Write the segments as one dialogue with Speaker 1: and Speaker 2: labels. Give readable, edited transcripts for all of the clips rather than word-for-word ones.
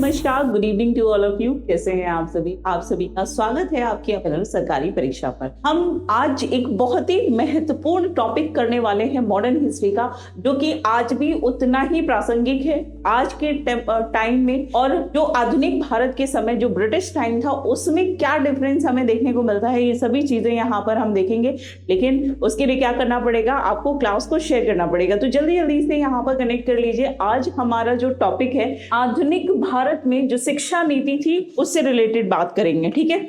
Speaker 1: नमस्कार, good evening to all of you. कैसे हैं आप सभी? आप सभी का स्वागत है आपकी अपनी सरकारी परीक्षा पर। हम आज एक बहुत ही महत्वपूर्ण टॉपिक करने वाले हैं मॉडर्न हिस्ट्री का, जो कि आज भी उतना ही प्रासंगिक है आज के टाइम में। और जो आधुनिक भारत के समय जो ब्रिटिश टाइम था उसमें क्या डिफरेंस हमें देखने को मिलता है, ये सभी चीजें यहाँ पर हम देखेंगे। लेकिन उसके लिए क्या करना पड़ेगा, आपको क्लास को शेयर करना पड़ेगा। तो जल्दी जल्दी से यहाँ पर कनेक्ट कर लीजिए। आज हमारा जो टॉपिक है आधुनिक भारत में जो शिक्षा नीति थी उससे रिलेटेड बात करेंगे। ठीक है,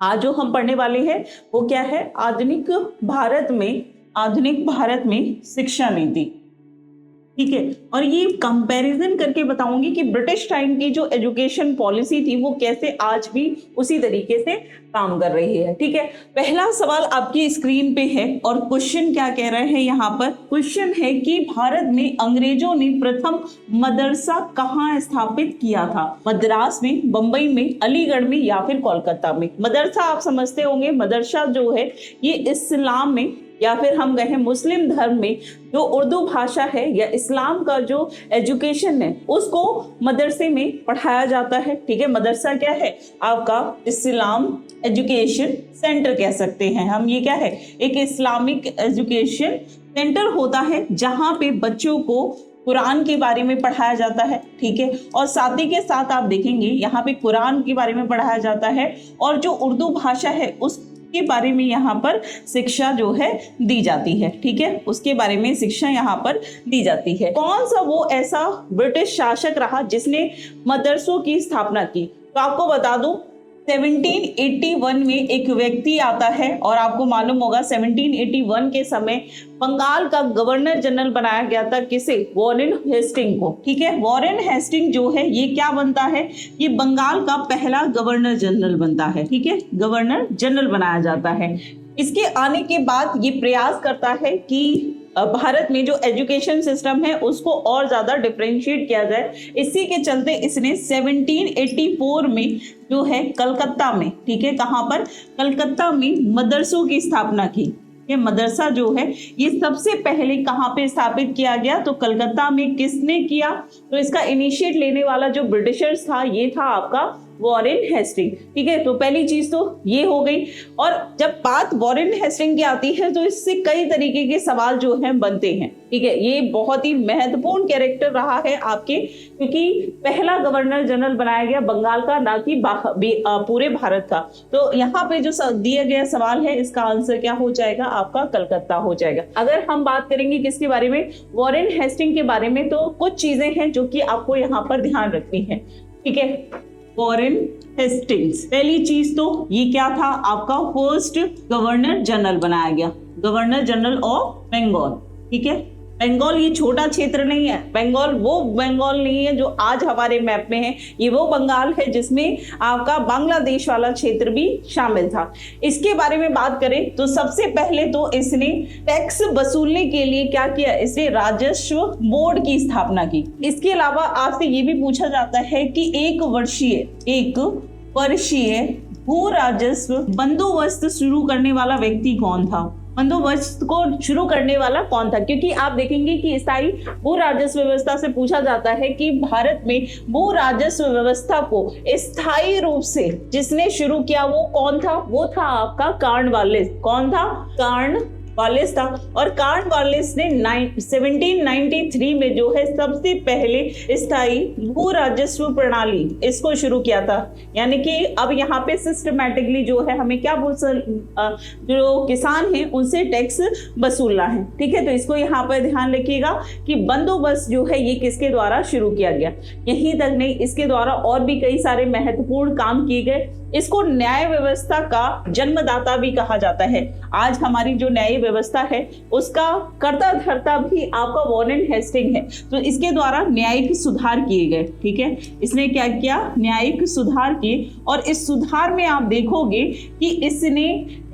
Speaker 1: आज जो हम पढ़ने वाले हैं वो क्या है, आधुनिक भारत में शिक्षा नीति। ठीक है, और ये कंपैरिजन करके बताऊंगी कि ब्रिटिश टाइम की जो एजुकेशन पॉलिसी थी वो कैसे आज भी उसी तरीके से काम कर रही है। ठीक है, पहला सवाल आपकी स्क्रीन पे है और क्वेश्चन क्या कह रहे हैं यहाँ पर। क्वेश्चन है कि भारत में अंग्रेजों ने प्रथम मदरसा कहाँ स्थापित किया था? मद्रास में, बंबई में, अलीगढ़ में या फिर कोलकाता में? मदरसा आप समझते होंगे, मदरसा जो है ये इस्लाम में या फिर हम कहें मुस्लिम धर्म में जो उर्दू भाषा है या इस्लाम का जो एजुकेशन है उसको मदरसे में पढ़ाया जाता है। ठीक है, मदरसा क्या है आपका इस्लाम एजुकेशन सेंटर कह सकते हैं हम। ये क्या है, एक इस्लामिक एजुकेशन सेंटर होता है जहां पे बच्चों को कुरान के बारे में पढ़ाया जाता है। ठीक है, और साथ ही के साथ आप देखेंगे यहाँ पे कुरान के बारे में पढ़ाया जाता है और जो उर्दू भाषा है उस के बारे में यहाँ पर शिक्षा जो है दी जाती है। ठीक है, उसके बारे में शिक्षा यहाँ पर दी जाती है। कौन सा वो ऐसा ब्रिटिश शासक रहा जिसने मदरसों की स्थापना की? तो आपको बता दूं 1781 में एक व्यक्ति आता है और आपको मालूम होगा 1781 के समय बंगाल का गवर्नर जनरल बनाया गया था। किसे? वॉरेन हेस्टिंग को। ठीक है, वॉरेन हेस्टिंग जो है ये क्या बनता है, ये बंगाल का पहला गवर्नर जनरल बनता है। ठीक है, गवर्नर जनरल बनाया जाता है। इसके आने के बाद ये प्रयास करता है कि भारत में जो एजुकेशन सिस्टम है उसको और ज्यादा डिफरेंशिएट किया जाए। इसी के चलते इसने 1784 में जो है कलकत्ता में, ठीक है, कहां पर, कलकत्ता में मदरसों की स्थापना की। ये मदरसा जो है ये सबसे पहले कहां पे स्थापित किया गया? तो कलकत्ता में। किसने किया? तो इसका इनिशिएट लेने वाला जो ब्रिटिशर्स था ये था आपका वॉरेन हेस्टिंग। ठीक है, तो पहली चीज तो ये हो गई। और जब बात वॉरेन हेस्टिंग की आती है तो इससे कई तरीके के सवाल जो हैं बनते हैं। ठीक है, ये बहुत ही महत्वपूर्ण कैरेक्टर रहा है आपके, क्योंकि पहला गवर्नर जनरल बनाया गया बंगाल का, ना कि पूरे भारत का। तो यहाँ पे जो दिया गया सवाल है इसका आंसर क्या हो जाएगा आपका? कलकत्ता हो जाएगा। अगर हम बात करेंगे किसके बारे में, वॉरेन हेस्टिंग के बारे में, तो कुछ चीजें हैं जो कि आपको यहाँ पर ध्यान रखनी है। ठीक है, वॉरेन हेस्टिंग्स, पहली चीज तो ये क्या था आपका, फर्स्ट गवर्नर जनरल बनाया गया, गवर्नर जनरल ऑफ बंगाल। ठीक है, बंगाल ये छोटा क्षेत्र नहीं है, बंगाल वो बंगाल नहीं है जो आज हमारे मैप में है, ये वो बंगाल है जिसमें आपका बांग्लादेश वाला क्षेत्र भी शामिल था। इसके बारे में बात करें तो सबसे पहले तो इसने टैक्स वसूलने के लिए क्या किया, इसने राजस्व बोर्ड की स्थापना की। इसके अलावा आपसे ये भी पूछा जाता है कि एक वर्षीय भू राजस्व बंदोबस्त शुरू करने वाला व्यक्ति कौन था? बंदोबस्त को शुरू करने वाला कौन था? क्योंकि आप देखेंगे कि स्थायी भू राजस्व व्यवस्था से पूछा जाता है कि भारत में भू राजस्व व्यवस्था को स्थायी रूप से जिसने शुरू किया वो कौन था? वो था आपका कॉर्नवालिस। कौन था? कॉर्नवालिस था। और कॉर्नवालिस ने 1793 में जो है सबसे पहले स्थायी भू राजस्व प्रणाली इसको शुरू किया था। यानी कि अब यहाँ पे सिस्टमैटिकली जो है हमें क्या जो किसान हैं उनसे टैक्स वसूलना है। ठीक है, तो इसको यहाँ पर ध्यान रखिएगा कि बंदोबस्त जो है ये किसके द्वारा शुरू किया गया। यहीं तक नहीं, इसके द्वारा और भी कई सारे महत्वपूर्ण काम किए गए। इसको न्याय व्यवस्था का जन्मदाता भी कहा जाता है। आज हमारी जो न्याय व्यवस्था है उसका कर्ता धर्ता भी आपका वॉरेन हेस्टिंग है। तो इसके द्वारा न्यायिक सुधार किए गए। ठीक है, इसने क्या किया? न्यायिक सुधार किए। और इस सुधार में आप देखोगे कि इसने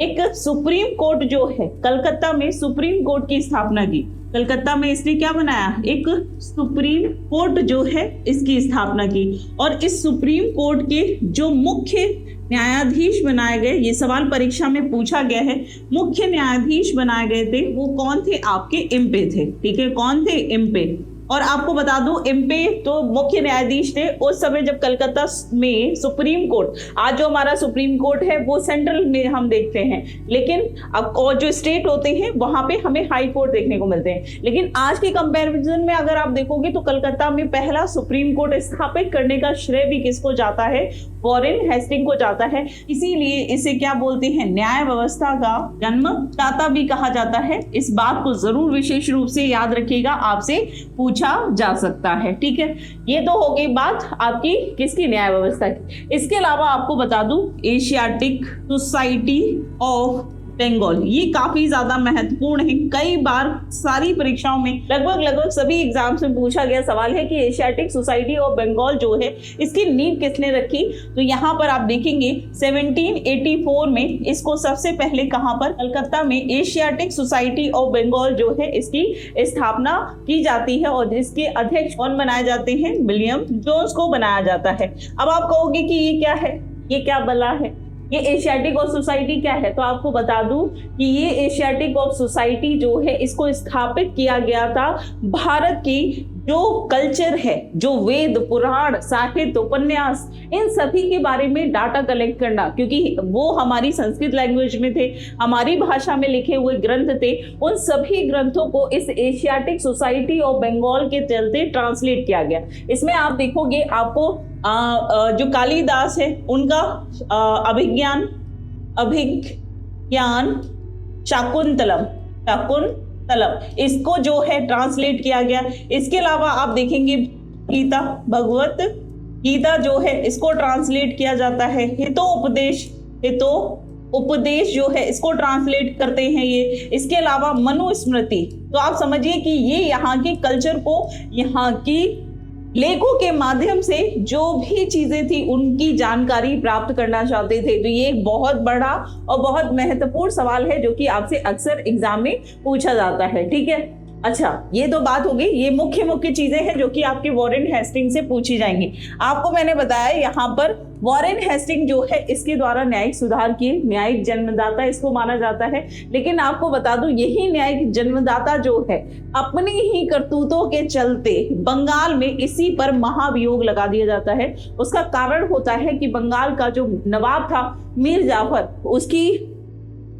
Speaker 1: एक सुप्रीम कोर्ट जो है कलकत्ता में सुप्रीम कोर्ट की स्थापना की। कलकत्ता में इसने क्या बनाया? एक सुप्रीम कोर्ट जो है इसकी स्थापना की। और इस सुप्रीम कोर्ट के जो मुख्य न्यायाधीश बनाए गए, ये सवाल परीक्षा में पूछा गया है, मुख्य न्यायाधीश बनाए गए थे वो कौन थे? आपके इम्पे थे। ठीक है, कौन थे? इम्पे। और आपको बता दूं एमपी तो मुख्य न्यायाधीश थे उस समय जब कलकत्ता में सुप्रीम कोर्ट, आज जो हमारा सुप्रीम कोर्ट है वो सेंट्रल में हम देखते हैं, लेकिन अब और जो स्टेट होते हैं वहां पे हमें हाई कोर्ट देखने को मिलते हैं। लेकिन आज के कंपैरिजन में अगर आप देखोगे तो कलकत्ता में पहला सुप्रीम कोर्ट स्थापित करने का श्रेय भी किसको जाता है? वॉरेन हेस्टिंग को जाता है। इसीलिए इसे क्या बोलते हैं? न्याय व्यवस्था का जन्मदाता भी कहा जाता है। इस बात को जरूर विशेष रूप से याद रखिएगा, आपसे पूछा जा सकता है। ठीक है, ये तो हो गई बात आपकी किसकी? न्याय व्यवस्था की। इसके अलावा आपको बता दूं एशियाटिक सोसाइटी ऑफ बंगाल, ये काफी ज्यादा महत्वपूर्ण है। कई बार सारी परीक्षाओं में लगभग सभी एग्जाम्स में पूछा गया सवाल है कि एशियाटिक सोसाइटी ऑफ बंगाल जो है इसकी नींव किसने रखी? तो यहाँ पर आप देखेंगे 1784 में इसको सबसे पहले कहां पर? कलकत्ता में एशियाटिक सोसाइटी ऑफ बंगाल जो है इसकी स्थापना की जाती है और जिसके अध्यक्ष कौन बनाए जाते हैं? विलियम जोन्स को बनाया जाता है। अब आप कहोगे कि ये क्या है, ये क्या बला है, ये एशियाटिक ऑफ सोसाइटी क्या है? तो आपको बता दूं कि ये एशियाटिक ऑफ सोसाइटी जो है इसको स्थापित किया गया था भारत की जो कल्चर है, जो वेद, पुराण, साहित्य, उपन्यास, इन सभी के बारे में डाटा कलेक्ट करना, क्योंकि वो हमारी संस्कृत लैंग्वेज में थे, हमारी भाषा में लिखे हुए ग्रंथ थे, उन सभी ग्रंथों को इस एशियाटिक सोसाइटी ऑफ बंगाल के चलते ट्रांसलेट किया गया। इसमें आप देखोगे आपको जो कालिदास है उनका अभिज्ञान शाकुंतलम इसको जो है ट्रांसलेट किया गया। इसके अलावा आप देखेंगे गीता, भगवत गीता जो है इसको ट्रांसलेट किया जाता है। हितोपदेश जो है इसको ट्रांसलेट करते हैं ये। इसके अलावा मनुस्मृति, तो आप समझिए कि ये यहाँ के कल्चर को, यहाँ की लेखों के माध्यम से जो भी चीजें थी उनकी जानकारी प्राप्त करना चाहते थे। तो ये एक बहुत बड़ा और बहुत महत्वपूर्ण सवाल है जो कि आपसे अक्सर एग्जाम में पूछा जाता है। ठीक है, अच्छा, ये तो बात हो गई, ये मुख्य चीजें हैं जो कि आपके वॉरेन हेस्टिंग से पूछी जाएंगी। आपको मैंने बताया यहाँ पर वॉरेन हेस्टिंग जो है इसके द्वारा न्यायिक सुधार की न्यायिक जन्मदाता इसको माना जाता है। लेकिन आपको बता दूं यही न्यायिक जन्मदाता जो है अपनी ही करतूतों के चलते बंगाल में इसी पर महाभियोग लगा दिया जाता है। उसका कारण होता है कि बंगाल का जो नवाब था मीर जाफर,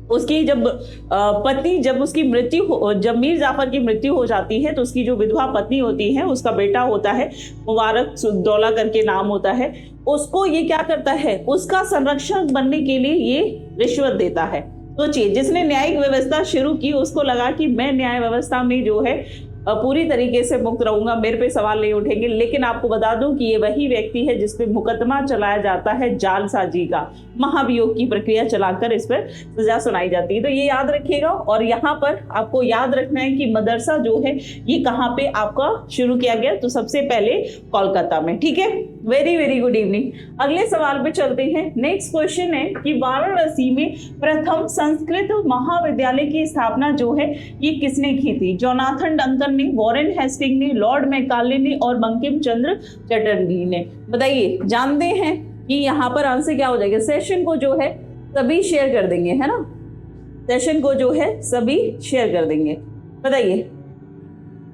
Speaker 1: उसकी जब पत्नी, जब मीर जाफर की मृत्यु हो जाती है तो उसकी जो विधवा पत्नी होती है, उसका बेटा होता है मुबारक दौला करके नाम होता है, उसको ये क्या करता है, उसका संरक्षक बनने के लिए ये रिश्वत देता है। सोचिए, जिसने न्यायिक व्यवस्था शुरू की उसको लगा कि मैं न्याय व्यवस्था में जो है पूरी तरीके से मुक्त रहूंगा, मेरे पे सवाल नहीं उठेंगे। लेकिन आपको बता दूं कि ये वही व्यक्ति है जिस पे मुकदमा चलाया जाता है जालसाजी का, महाभियोग की प्रक्रिया चलाकर इस पर सजा सुनाई जाती है। तो ये याद रखिएगा। और यहाँ पर आपको याद रखना है कि मदरसा जो है ये कहाँ पे आपका शुरू किया गया? तो सबसे पहले कोलकाता में। ठीक है, वेरी गुड इवनिंग। अगले सवाल पे चलते हैं। नेक्स्ट क्वेश्चन है कि वाराणसी में प्रथम संस्कृत महाविद्यालय की स्थापना जो है ये किसने की थी? जोनाथन डंकन ने, वॉरेन हेस्टिंग ने, लॉर्ड मैकाले ने और बंकिम चंद्र चटर्जी ने। बताइए, जानते हैं कि यहाँ पर आंसर क्या हो जाएगा? सेशन को जो है सभी शेयर कर देंगे, है ना? सेशन को जो है सभी शेयर कर देंगे। बताइए,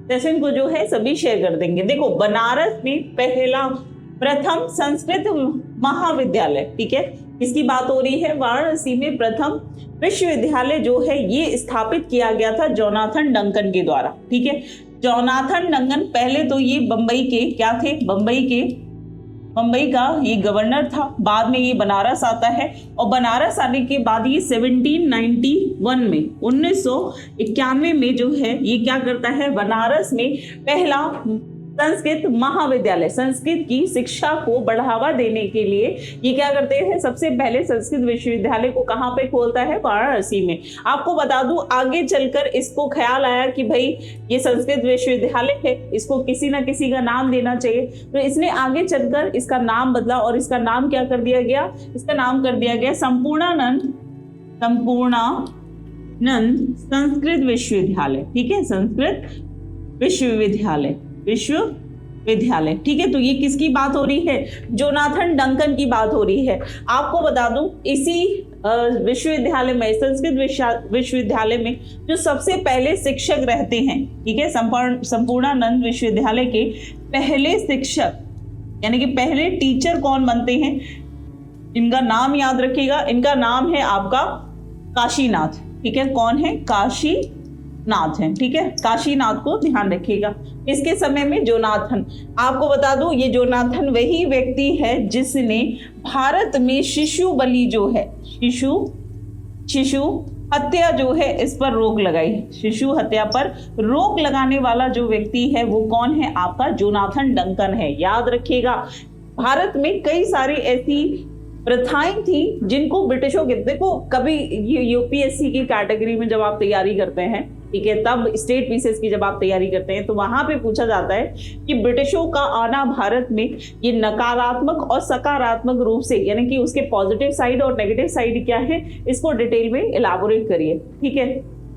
Speaker 1: सेशन को जो है सभी शेयर कर देंगे। देखो, बनारस में पहला प्रथम संस्कृत महाविद्यालय, ठीक है, इसकी बात हो रही है। वाराणसी में प्रथम विश्वविद्यालय जो है ये स्थापित किया गया था जोनाथन डंकन के द्वारा। ठीक है, जोनाथन डंकन पहले तो ये बंबई के क्या थे? बंबई का ये गवर्नर था। बाद में ये बनारस आता है और बनारस आने के बाद ये 1791 में 1991 में जो है ये क्या करता है? बनारस में पहला संस्कृत महाविद्यालय, संस्कृत की शिक्षा को बढ़ावा देने के लिए ये क्या करते हैं? सबसे पहले संस्कृत विश्वविद्यालय को कहाँ पे खोलता है? वाराणसी में। आपको बता दूं, आगे चलकर इसको ख्याल आया कि भाई ये संस्कृत विश्वविद्यालय है, इसको किसी ना किसी का नाम देना चाहिए। तो इसने आगे चलकर इसका नाम बदला और इसका नाम क्या कर दिया गया? इसका नाम कर दिया गया संपूर्णानंद संस्कृत विश्वविद्यालय। ठीक है, संस्कृत विश्वविद्यालय। ठीक है, तो ये किसकी बात हो रही है? जोनाथन डंकन की बात हो रही है। आपको बता दूं, इसी विश्वविद्यालय में, संस्कृत विश्वविद्यालय में जो सबसे पहले शिक्षक रहते हैं, ठीक है, संपूर्णानंद विश्वविद्यालय के पहले शिक्षक यानी कि पहले टीचर कौन बनते हैं, इनका नाम याद रखिएगा। इनका नाम है आपका काशीनाथ, ठीक है, कौन है, काशीनाथ है, ठीक है, काशीनाथ को ध्यान रखिएगा। इसके समय में जोनाथन, आपको बता दूं ये जोनाथन वही व्यक्ति है जिसने भारत में शिशु बलि जो है, शिशु हत्या जो है इस पर रोक लगाई। शिशु हत्या पर रोक लगाने वाला जो व्यक्ति है वो कौन है, आपका जोनाथन डंकन है, याद रखिएगा। भारत में कई सारी ऐसी प्रथाएं थी जिनको ब्रिटिशों के, देखो कभी यूपीएससी की कैटेगरी में जब आप तैयारी करते हैं, ठीक है, तब स्टेट पीसेस की जब आप तैयारी करते हैं तो वहां पे पूछा जाता है कि ब्रिटिशों का आना भारत में ये नकारात्मक और सकारात्मक रूप से, यानी कि उसके पॉजिटिव साइड और नेगेटिव साइड क्या है, इसको डिटेल में इलाबोरेट करिए, ठीक है।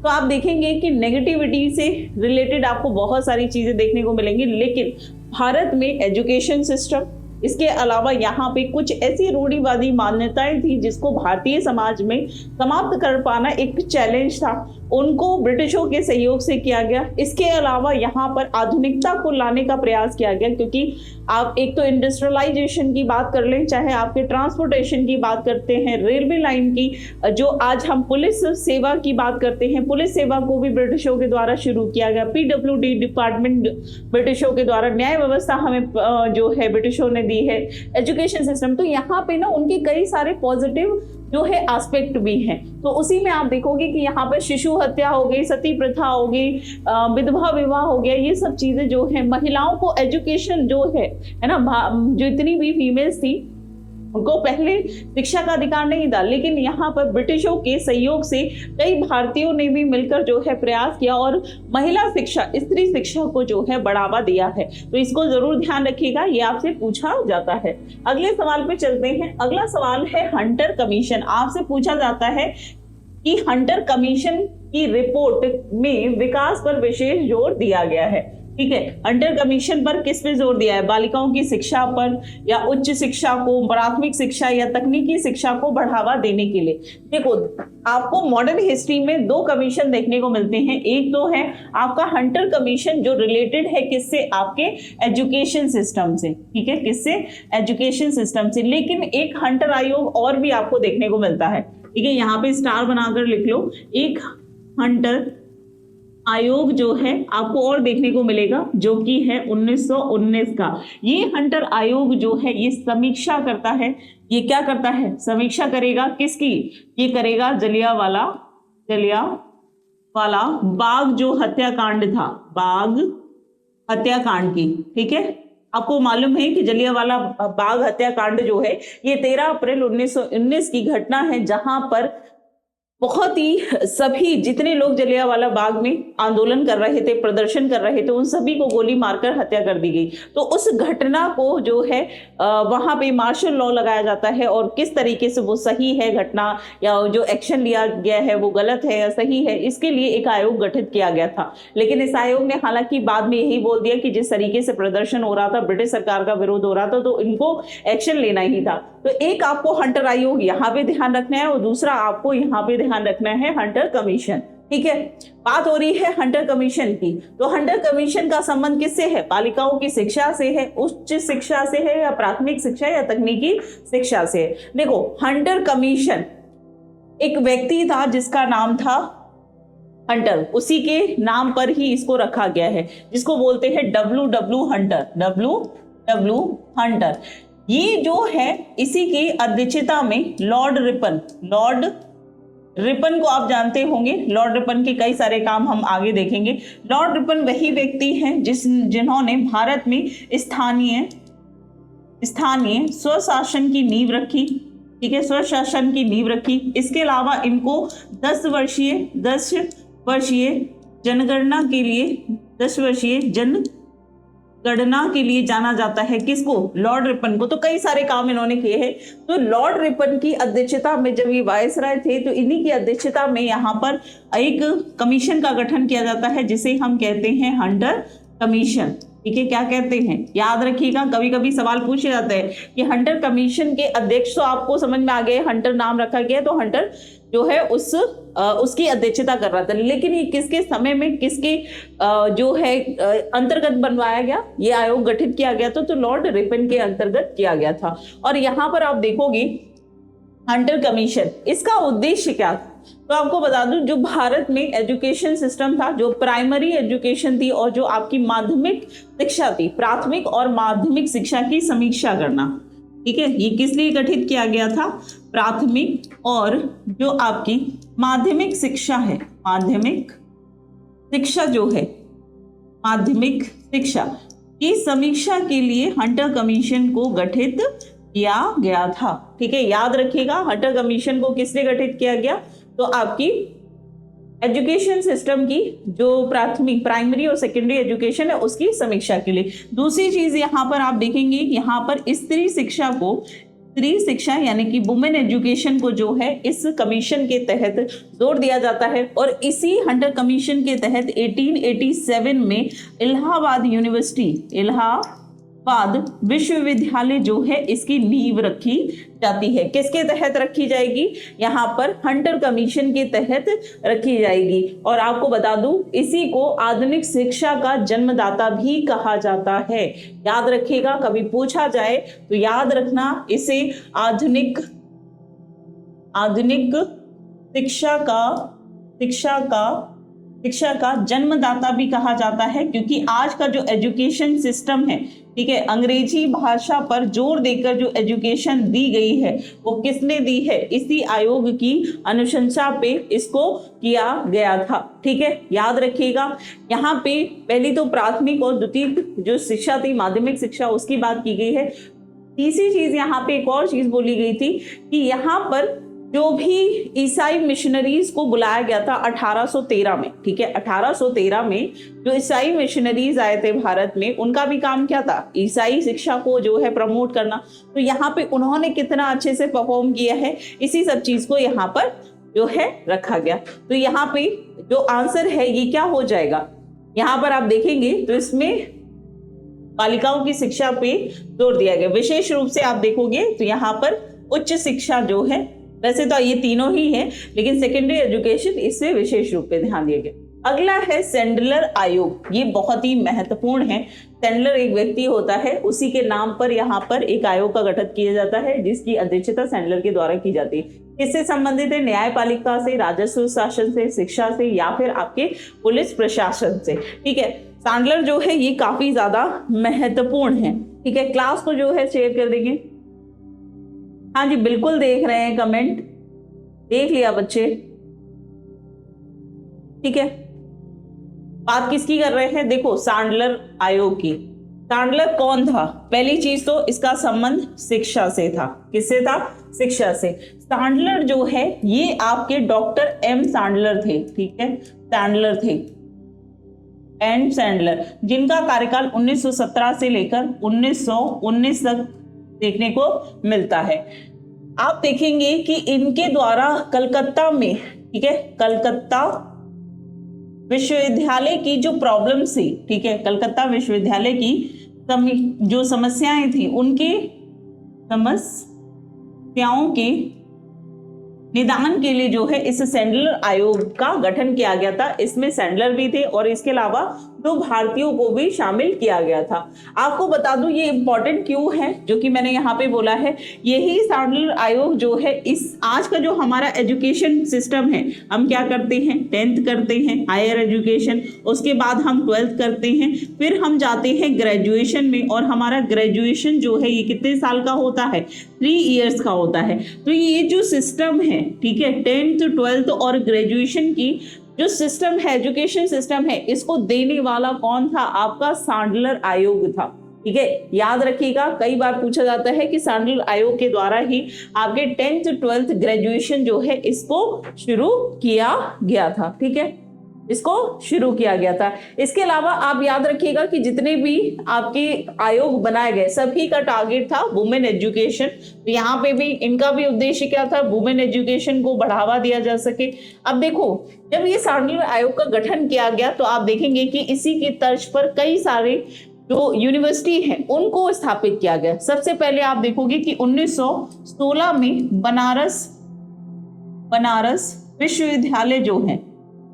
Speaker 1: तो आप देखेंगे कि नेगेटिविटी से रिलेटेड आपको बहुत सारी चीजें देखने को मिलेंगी, लेकिन भारत में एजुकेशन सिस्टम, इसके अलावा यहाँ पे कुछ ऐसी रूढ़िवादी मान्यताएं थी जिसको भारतीय समाज में समाप्त कर पाना एक चैलेंज था, उनको ब्रिटिशों के सहयोग से किया गया। इसके अलावा यहाँ पर आधुनिकता को लाने का प्रयास किया गया, क्योंकि आप एक तो इंडस्ट्रियलाइजेशन की बात कर लें, चाहे आपके ट्रांसपोर्टेशन की बात करते हैं, रेलवे लाइन की, जो आज हम पुलिस सेवा की बात करते हैं, पुलिस सेवा को भी ब्रिटिशों के द्वारा शुरू किया गया। PWD डिपार्टमेंट ब्रिटिशों के द्वारा, न्याय व्यवस्था हमें जो है ब्रिटिशों ने दी है, एजुकेशन सिस्टम, तो यहाँ पे ना उनके कई सारे पॉजिटिव जो है एस्पेक्ट भी हैं। तो उसी में आप देखोगे कि यहाँ पर शिशु हत्या हो गई, सती प्रथा हो गई, विधवा विवाह हो गया, ये सब चीजें जो है, महिलाओं को एजुकेशन जो है ना, जो इतनी भी फीमेल्स थी उनको पहले शिक्षा का अधिकार नहीं था, लेकिन यहाँ पर ब्रिटिशों के सहयोग से कई भारतीयों ने भी मिलकर जो है प्रयास किया और महिला शिक्षा, स्त्री शिक्षा को जो है बढ़ावा दिया है। तो इसको जरूर ध्यान रखिएगा, ये आपसे पूछा जाता है। अगले सवाल पे चलते हैं। अगला सवाल है हंटर कमीशन। आपसे पूछा जाता है कि हंटर कमीशन की रिपोर्ट में विकास पर विशेष जोर दिया गया है, ठीक है। हंटर कमीशन पर किस पे जोर दिया है, बालिकाओं की शिक्षा पर, या उच्च शिक्षा को, प्राथमिक शिक्षा या तकनीकी शिक्षा को बढ़ावा देने के लिए। देखो आपको मॉडर्न हिस्ट्री में दो कमीशन देखने को मिलते हैं। एक तो है आपका हंटर कमीशन जो रिलेटेड है किससे, आपके एजुकेशन सिस्टम से, ठीक है, किससे, एजुकेशन सिस्टम से। लेकिन एक हंटर आयोग और भी आपको देखने को मिलता है, ठीक है, यहाँ पे स्टार बनाकर लिख लो। एक हंटर आयोग जो है आपको और देखने को मिलेगा, जो कि है 1919 का। ये हंटर आयोग जो है ये समीक्षा करता है, ये क्या करता है, समीक्षा करेगा किसकी, ये करेगा जलियांवाला बाग जो हत्याकांड था, बाग हत्याकांड की, ठीक है। आपको मालूम है कि जलियांवाला बाग हत्याकांड जो है ये 13 अप्रैल 1919 की घटना है, जहां पर बहुत ही सभी जितने लोग जलियांवाला बाग में आंदोलन कर रहे थे, प्रदर्शन कर रहे थे, उन सभी को गोली मारकर हत्या कर दी गई। तो उस घटना को जो है वहां पे मार्शल लॉ लगाया जाता है, और किस तरीके से वो सही है घटना, या जो एक्शन लिया गया है वो गलत है या सही है, इसके लिए एक आयोग गठित किया गया था। लेकिन इस आयोग ने हालांकि बाद में यही बोल दिया कि जिस तरीके से प्रदर्शन हो रहा था, ब्रिटिश सरकार का विरोध हो रहा था, तो इनको एक्शन लेना ही था। तो एक आपको हंटर आयोग यहाँ पे ध्यान रखना है, और दूसरा आपको यहाँ पे ध्यान रखना है हंटर कमीशन, ठीक है। बात हो रही है हंटर कमीशन की, तो हंटर कमीशन का संबंध किससे है, बालिकाओं की शिक्षा से है, उच्च शिक्षा से है, या प्राथमिक शिक्षा या तकनीकी शिक्षा से है। देखो हंटर कमीशन एक व्यक्ति था जिसका नाम था हंटर, उसी के नाम पर ही इसको रखा गया है, जिसको बोलते हैं W हंटर। ये जो है इसी की अध्यक्षता में लॉर्ड रिपन को आप जानते होंगे। लॉर्ड रिपन के कई सारे काम हम आगे देखेंगे। लॉर्ड रिपन वही व्यक्ति हैं जिन्होंने भारत में स्थानीय स्वशासन की नींव रखी, ठीक है, स्वशासन की नींव रखी। इसके अलावा इनको 10 वर्षीय जनगणना के लिए जाना जाता है। किसको, लॉर्ड रिपन को। तो कई सारे काम इन्होंने किए हैं। तो लॉर्ड रिपन की अध्यक्षता में जब ये वायसराय थे, तो इन्हीं की अध्यक्षता में यहाँ पर एक कमीशन का गठन किया जाता है, जिसे हम कहते हैं हंटर कमीशन, ठीक है, क्या कहते हैं, याद रखिएगा। कभी कभी सवाल पूछे जाते हैं कि हंटर कमीशन के अध्यक्ष, तो आपको समझ में आ गया हंटर नाम रखा गया, तो हंटर जो है उसकी अध्यक्षता कर रहा था। लेकिन ये किसके समय में, किसके जो है अंतर्गत बनवाया गया, ये आयोग गठित किया गया था, तो लॉर्ड रिपन के अंतर्गत किया गया था। और यहाँ पर आप देखोगे हंटर कमीशन, इसका उद्देश्य क्या था, तो आपको बता दूं, जो भारत में एजुकेशन सिस्टम था, जो प्राइमरी एजुकेशन थी और जो आपकी माध्यमिक शिक्षा थी, प्राथमिक और माध्यमिक शिक्षा की समीक्षा करना, ठीक है, ये किस लिए गठित किया गया था, प्राथमिक और जो आपकी माध्यमिक शिक्षा है, माध्यमिक शिक्षा जो है, माध्यमिक शिक्षा की समीक्षा के लिए हंटर कमीशन को गठित किया गया था। ठीक है, याद रखिएगा, हंटर कमीशन को किसने गठित किया गया, तो आपकी एजुकेशन सिस्टम की जो प्राथमिक, प्राइमरी और सेकेंडरी एजुकेशन है उसकी समीक्षा के लिए। दूसरी चीज यहाँ पर आप देखेंगे, यहाँ पर स्त्री शिक्षा को, स्त्री शिक्षा यानी कि वुमेन एजुकेशन को जो है इस कमीशन के तहत जोड़ दिया जाता है। और इसी हंटर कमीशन के तहत 1887 में इलाहाबाद यूनिवर्सिटी, इलाहाबाद विश्वविद्यालय जो है इसकी नींव रखी जाती है। किसके तहत रखी जाएगी, यहाँ पर हंटर कमीशन के तहत रखी जाएगी। और आपको बता दूं, इसी को आधुनिक शिक्षा का जन्मदाता भी कहा जाता है। याद रखिएगा, कभी पूछा जाए तो याद रखना, इसे आधुनिक शिक्षा का जन्मदाता भी कहा जाता है, क्योंकि आज का जो एजुकेशन सिस्टम है, ठीक है, अंग्रेजी भाषा पर जोर देकर जो एजुकेशन दी गई है वो किसने दी है, इसी आयोग की अनुशंसा पे इसको किया गया था। ठीक है, याद रखिएगा, यहाँ पे पहली तो प्राथमिक और द्वितीय जो शिक्षा थी, माध्यमिक शिक्षा, उसकी बात की गई है। तीसरी चीज यहाँ पे एक और चीज बोली गई थी कि यहाँ पर जो भी ईसाई मिशनरीज को बुलाया गया था 1813 में, ठीक है, 1813 में जो ईसाई मिशनरीज आए थे भारत में, उनका भी काम क्या था, ईसाई शिक्षा को जो है प्रमोट करना। तो यहाँ पे उन्होंने कितना अच्छे से परफॉर्म किया है, इसी सब चीज को यहाँ पर जो है रखा गया। तो यहाँ पे जो आंसर है ये क्या हो जाएगा, यहाँ पर आप देखेंगे तो इसमें बालिकाओं की शिक्षा पे जोर दिया गया। विशेष रूप से आप देखोगे तो यहाँ पर उच्च शिक्षा जो है, वैसे तो ये तीनों ही है, लेकिन सेकेंडरी एजुकेशन इससे विशेष रूप पे ध्यान दिया गया। अगला है सैंडलर आयोग, ये बहुत ही महत्वपूर्ण है। सैंडलर एक व्यक्ति होता है, उसी के नाम पर यहाँ पर एक आयोग का गठन किया जाता है, जिसकी अध्यक्षता सैंडलर के द्वारा की जाती है। किससे संबंधित है, न्यायपालिका से, राजस्व शासन से, शिक्षा से, या फिर आपके पुलिस प्रशासन से। ठीक है, सैंडलर जो है ये काफी ज्यादा महत्वपूर्ण है। ठीक है, क्लास को जो है शेयर कर देंगे। हाँ जी, बिल्कुल देख रहे हैं, कमेंट देख लिया बच्चे। ठीक है, बात किसकी कर रहे हैं, देखो सैंडलर आयोग की। सैंडलर कौन था, पहली चीज तो इसका संबंध शिक्षा से था। किससे था, शिक्षा से। सैंडलर जो है ये आपके डॉक्टर एम सैंडलर थे। ठीक है, सैंडलर थे, एम सैंडलर, जिनका कार्यकाल 1917 से लेकर 1919 तक देखने को मिलता है। आप देखेंगे कि इनके द्वारा कलकत्ता में, ठीक है, कलकत्ता विश्वविद्यालय की जो प्रॉब्लम थी, ठीक है, कलकत्ता विश्वविद्यालय की जो समस्याएं थी, उनके समस्याओं के निदान के लिए जो है इस सैंडलर आयोग का गठन किया गया था। इसमें सैंडलर भी थे और इसके अलावा 2 भारतीयों को भी शामिल किया गया था। आपको बता दूं ये इंपॉर्टेंट क्यों है, जो कि मैंने यहाँ पे बोला है, यही सैंडलर आयोग जो है इस आज का जो हमारा एजुकेशन सिस्टम है, हम क्या करते हैं, 10th करते हैं हायर एजुकेशन, उसके बाद हम 12th करते हैं, फिर हम जाते हैं ग्रेजुएशन में, और हमारा ग्रेजुएशन जो है ये कितने साल का होता है, 3 इयर्स का होता है। तो ये जो सिस्टम है, ठीक है, 10th 12th और ग्रेजुएशन की जो सिस्टम है, एजुकेशन सिस्टम है, इसको देने वाला कौन था, आपका सैंडलर आयोग था। ठीक है, याद रखिएगा, कई बार पूछा जाता है कि सैंडलर आयोग के द्वारा ही आपके 10th 12th ग्रेजुएशन जो है इसको शुरू किया गया था। ठीक है, इसको शुरू किया गया था। इसके अलावा आप याद रखिएगा कि जितने भी आपके आयोग बनाए गए सभी का टारगेट था वुमेन एजुकेशन। तो यहाँ पे भी इनका भी उद्देश्य क्या था, वुमेन एजुकेशन को बढ़ावा दिया जा सके। अब देखो, जब ये सैंडलर आयोग का गठन किया गया तो आप देखेंगे कि इसी की तर्ज पर कई सारे जो यूनिवर्सिटी है उनको स्थापित किया गया। सबसे पहले आप देखोगे कि 1916 में बनारस विश्वविद्यालय जो है,